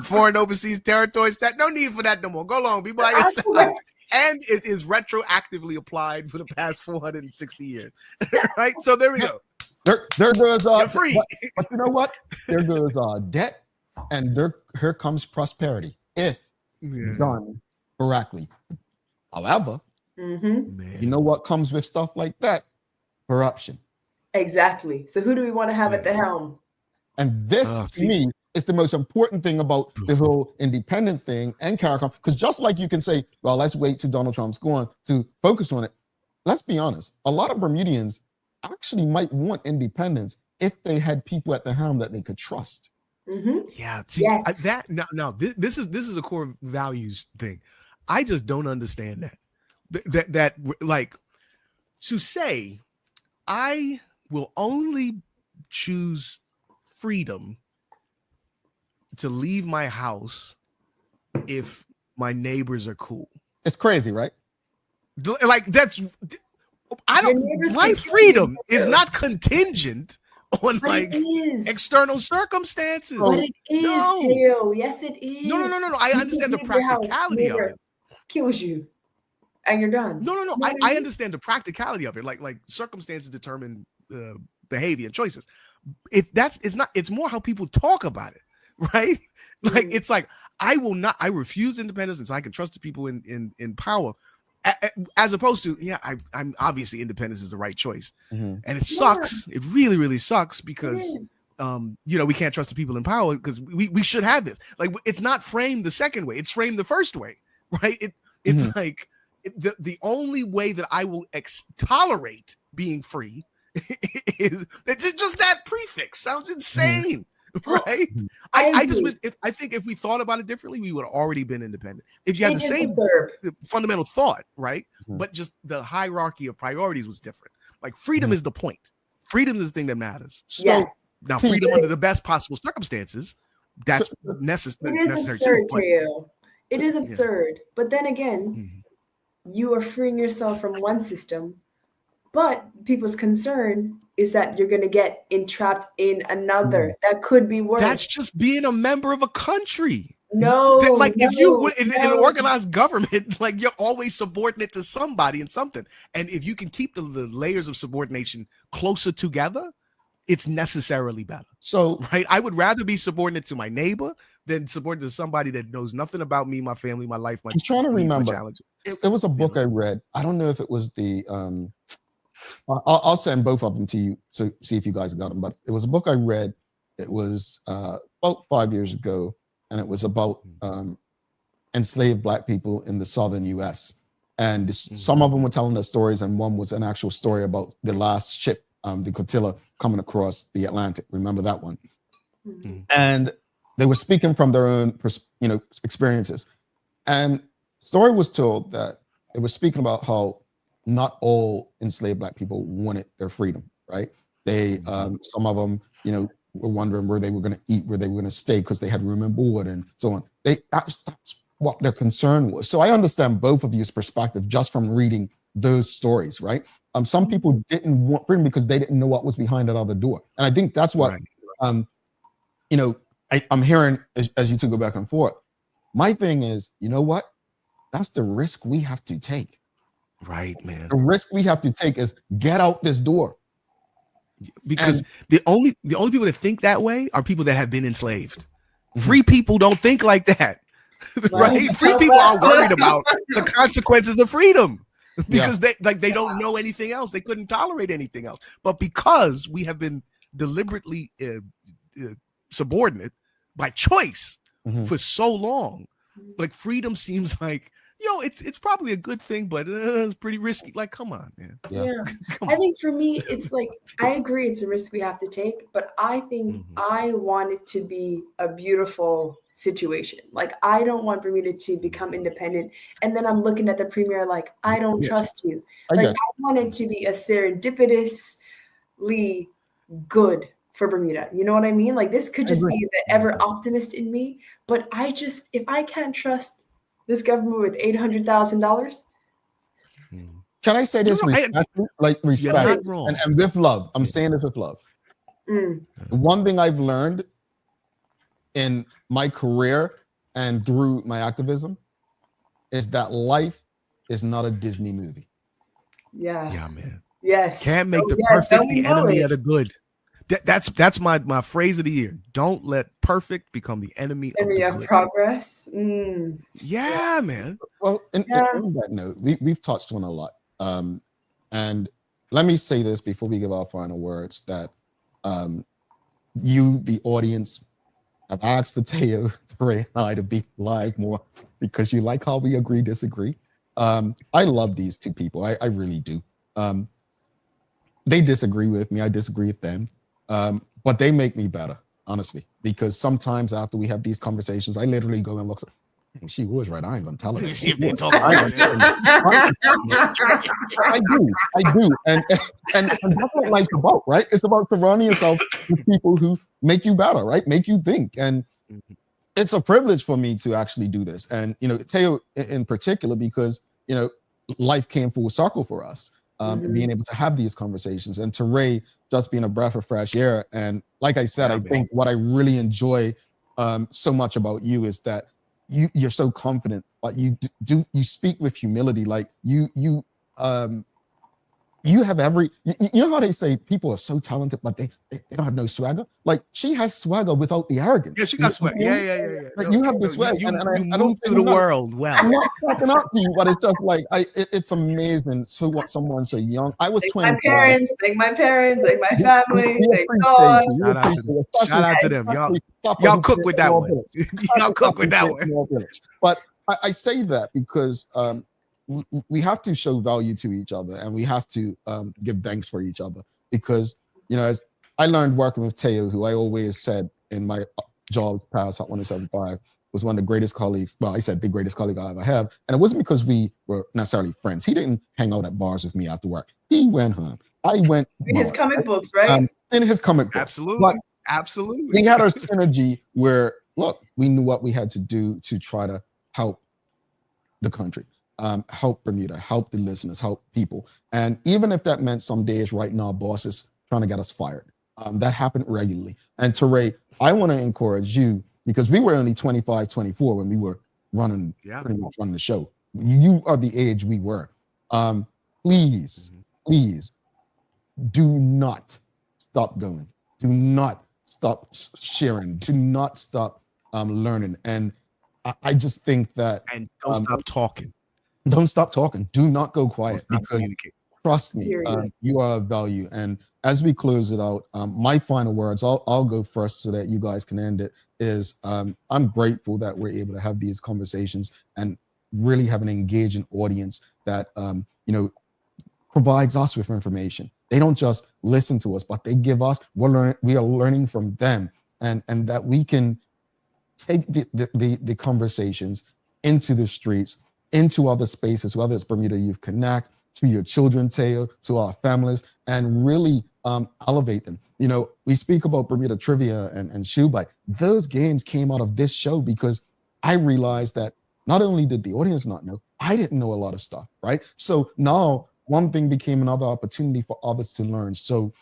Speaker 3: foreign overseas territories, that no need for that no more. Go along, be by yourself. And it is retroactively applied for the past 460 years. Right? So there we go.
Speaker 2: There goes
Speaker 3: you're free.
Speaker 2: But you know what? There goes debt, and here comes prosperity if done correctly. However, you know what comes with stuff like that? Corruption.
Speaker 4: Exactly. So who do we want to have at the helm?
Speaker 2: And this, to me, is the most important thing about the whole independence thing and CARICOM. Because just like you can say, well, let's wait till Donald Trump's gone to focus on it. Let's be honest. A lot of Bermudians actually might want independence if they had people at the helm that they could trust.
Speaker 3: Yeah. See, that now this is a core values thing. I just don't understand that like, to say I will only choose freedom to leave my house if my neighbors are cool.
Speaker 2: It's crazy, right?
Speaker 3: Like, my freedom is not contingent on external circumstances.
Speaker 4: But it is, Theo. Yes, it is.
Speaker 3: No. I understand the practicality of it.
Speaker 4: Kills you, and you're done.
Speaker 3: No. I understand the practicality of it. Like circumstances determine behavior and choices. It's more how people talk about it, right? Like, it's like, I refuse independence, and so I can trust the people in power, as opposed to, I'm obviously independence is the right choice. And it sucks. It really, really sucks, because we can't trust the people in power, because we should have this. Like, it's not framed the second way, it's framed the first way, right? It's like the only way that I will tolerate being free is just that prefix sounds insane, right? I just wish, I think if we thought about it differently, we would have already been independent. If you had the same fundamental thought, right? But just the hierarchy of priorities was different. Like freedom is the point. Freedom is the thing that matters.
Speaker 4: Yes.
Speaker 3: Now, freedom under the best possible circumstances, that's necessary.
Speaker 4: It is absurd, Teo. It is absurd. But then again, you are freeing yourself from one system, but people's concern is that you're going to get entrapped in another that could be worse.
Speaker 3: That's just being a member of a country.
Speaker 4: If
Speaker 3: you were in an organized government, like you're always subordinate to somebody and something. And if you can keep the layers of subordination closer together, it's necessarily better.
Speaker 2: So,
Speaker 3: right, I would rather be subordinate to my neighbor than subordinate to somebody that knows nothing about me, my family, my life. I'm
Speaker 2: trying to remember. It was a book I read. I don't know if it was the. I'll send both of them to you to see if you guys got them. But it was a book I read. It was about 5 years ago, and it was about enslaved Black people in the southern U.S. And some of them were telling their stories, and one was an actual story about the last ship, the Cotilla, coming across the Atlantic. Remember that one? And they were speaking from their own, experiences. And story was told that they were speaking about how not all enslaved Black people wanted their freedom, right? They, some of them, were wondering where they were going to eat, where they were going to stay, because they had room and board and so on. That's what their concern was. So I understand both of you's perspective just from reading those stories, right? Some people didn't want freedom because they didn't know what was behind that other door. And I think that's what, I'm hearing as you two go back and forth. My thing is, you know what? That's the risk we have to take.
Speaker 3: Right, man.
Speaker 2: The risk we have to take is get out this door.
Speaker 3: Because the only people that think that way are people that have been enslaved. Free people don't think like that. Right? Free people are worried about the consequences of freedom because they don't know anything else. They couldn't tolerate anything else. But because we have been deliberately subordinate by choice for so long, like freedom seems like, it's probably a good thing, but it's pretty risky. Like, come on, man.
Speaker 4: Yeah. I think for me, it's like, I agree it's a risk we have to take, but I think I want it to be a beautiful situation. Like, I don't want Bermuda to become independent. And then I'm looking at the premier like, I don't trust you. I want it to be a serendipitously good for Bermuda. You know what I mean? Like, this could just be the ever optimist in me. But if I can't trust this government with $800,000.
Speaker 2: Can I say this? Respect and with love. I'm saying this with love. One thing I've learned in my career and through my activism is that life is not a Disney movie.
Speaker 4: Yeah.
Speaker 3: Yeah, man.
Speaker 4: Yes.
Speaker 3: Can't make the perfect the enemy of the good. That's my phrase of the year. Don't let perfect become the enemy of the good.
Speaker 4: Progress.
Speaker 3: Yeah, man.
Speaker 2: Well, on that note, we've touched on a lot. And let me say this before we give our final words, that you, the audience, have asked for Teo, Ray, and I to be live more because you like how we agree, disagree. I love these two people. I really do. They disagree with me. I disagree with them. But they make me better, honestly, because sometimes after we have these conversations, I literally go and look. She was right. I ain't gonna tell her.
Speaker 3: See if they talk about
Speaker 2: I do, and that's what life's about, right? It's about surrounding yourself with people who make you better, right? Make you think, and it's a privilege for me to actually do this. And Teo in particular, because life came full circle for us. Being able to have these conversations, and to Ray just being a breath of fresh air. And like I said, I think what I really enjoy so much about you is that you're so confident, but you speak with humility. Like you have every, you know how they say people are so talented, but they don't have no swagger. Like she has swagger without the arrogance.
Speaker 3: Yeah, she got swagger. Yeah.
Speaker 2: Like you have the swagger.
Speaker 3: You move through the world well.
Speaker 2: I'm not cracking up to you, but it's just like it's amazing. So what someone so young. I was 20.
Speaker 4: My parents, thank my family, thank God.
Speaker 3: Shout out to them. Y'all cook with that one. Y'all cook with that one.
Speaker 2: But I say that because we have to show value to each other, and we have to give thanks for each other, because as I learned working with Teo, who I always said in my jobs past Hot 175 was one of the greatest colleagues. Well, I said the greatest colleague I ever have. And it wasn't because we were necessarily friends. He didn't hang out at bars with me after work. He went home. I went
Speaker 4: in his comic books, right?
Speaker 2: In his comic books.
Speaker 3: Absolutely.
Speaker 2: But
Speaker 3: absolutely.
Speaker 2: we had our synergy where, look, we knew what we had to do to try to help the country, help Bermuda, help the listeners, help people. And even if that meant some days writing our bosses trying to get us fired, that happened regularly. And Teray, I want to encourage you, because we were only 25, 24 when we were running, pretty much running the show. You are the age we were. Please, please do not stop going. Do not stop sharing. Do not stop learning. And I just think that—
Speaker 3: and don't stop talking.
Speaker 2: Don't stop talking. Do not go quiet, because trust me, you are of value. And as we close it out, my final words, I'll go first so that you guys can end it, is I'm grateful that we're able to have these conversations and really have an engaging audience that provides us with information. They don't just listen to us, but they give us, we are learning from them, and that we can take the conversations into the streets, into other spaces, whether it's Bermuda Youth Connect, to your children, Teo, to our families, and really elevate them. We speak about Bermuda Trivia and Shoe Bite. Those games came out of this show because I realized that not only did the audience not know, I didn't know a lot of stuff, right? So now one thing became another opportunity for others to learn. So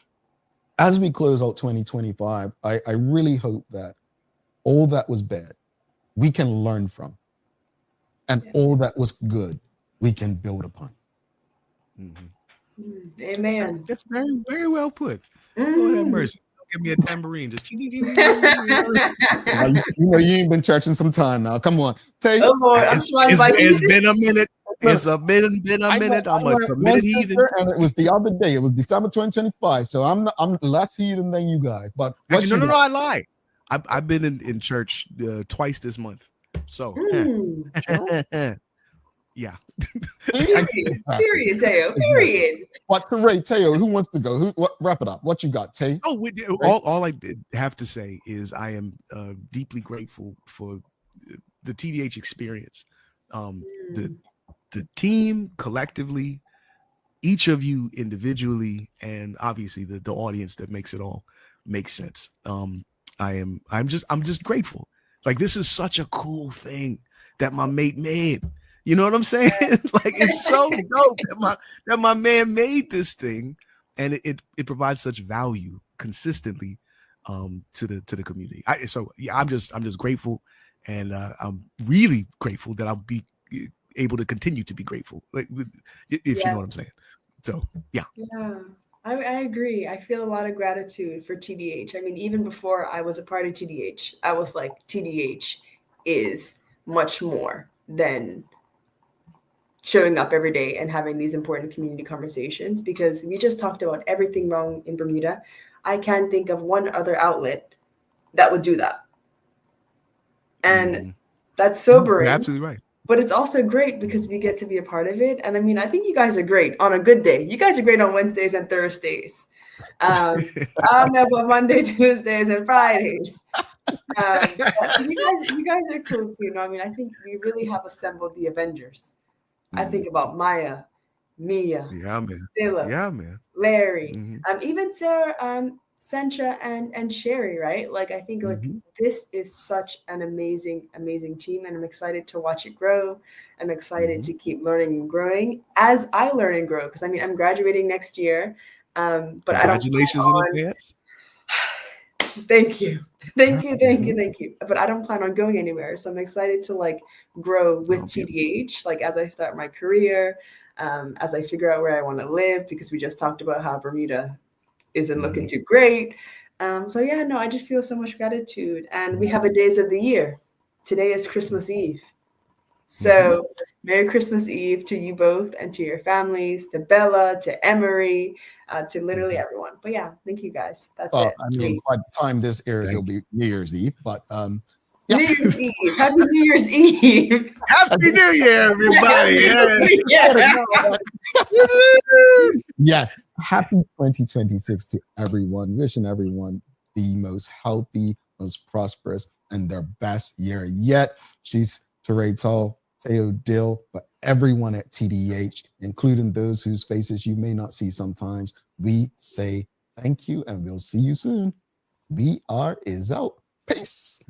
Speaker 2: as we close out 2025, I really hope that all that was bad, we can learn from. And all that was good, we can build upon.
Speaker 4: Amen.
Speaker 3: That's very, very well put. Lord have mercy. Don't give me a tambourine. Just
Speaker 2: you ain't been churching some time now. Come on. Tay.
Speaker 4: Oh Lord,
Speaker 3: it's been a minute. It's been a minute. I'm a committed heathen.
Speaker 2: And it was the other day. It was December 2025. So I'm less heathen than you guys. But
Speaker 3: actually, no, I lie. I've been in church twice this month. So yeah.
Speaker 4: Period, Teo. Period.
Speaker 2: What Teray, Teo, who wants to go? Wrap it up. What you got, Tay?
Speaker 3: All I did have to say is I am deeply grateful for the TDH experience. The team collectively, each of you individually, and obviously the audience that makes it all make sense. I'm just grateful. Like, this is such a cool thing that my mate made. You know what I'm saying? Like, it's so dope that my man made this thing, and it provides such value consistently to the community. I'm just grateful, and I'm really grateful that I'll be able to continue to be grateful, like, if you know what I'm saying. So yeah.
Speaker 4: I agree. I feel a lot of gratitude for TDH. I mean, even before I was a part of TDH, I was like, TDH is much more than showing up every day and having these important community conversations, because we just talked about everything wrong in Bermuda. I can't think of one other outlet that would do that. And that's sobering.
Speaker 3: You're absolutely right.
Speaker 4: But it's also great because we get to be a part of it. And I mean, I think you guys are great on a good day. You guys are great on Wednesdays and Thursdays. I don't know about Monday, Tuesdays, and Fridays. You guys are cool too. I mean, I think we really have assembled the Avengers. I think about Maya, Mia, Philip, Larry, even Sarah, Sencha, and Sherry, right? Like, I think this is such an amazing, amazing team, and I'm excited to watch it grow. I'm excited to keep learning and growing as I learn and grow, because I mean, I'm graduating next year. But
Speaker 3: congratulations in advance.
Speaker 4: Thank you. But I don't plan on going anywhere, so I'm excited to grow with TDH. Like, as I start my career, as I figure out where I want to live, because we just talked about how Bermuda isn't looking too great. I just feel so much gratitude. And we have a days of the year. Today is Christmas Eve. So Merry Christmas Eve to you both and to your families, to Bella, to Emery, to literally everyone. But yeah, thank you guys. That's it.
Speaker 2: I mean, by the time this airs, it'll be New Year's Eve, but
Speaker 4: New Year's Eve. Happy New Year's Eve.
Speaker 3: Happy New Year, everybody.
Speaker 2: Yes. Happy 2026 to everyone. Wishing everyone the most healthy, most prosperous, and their best year yet. She's Teray Tall, Teo Dill, but everyone at TDH, including those whose faces you may not see sometimes, we say thank you and we'll see you soon. VR is out. Peace.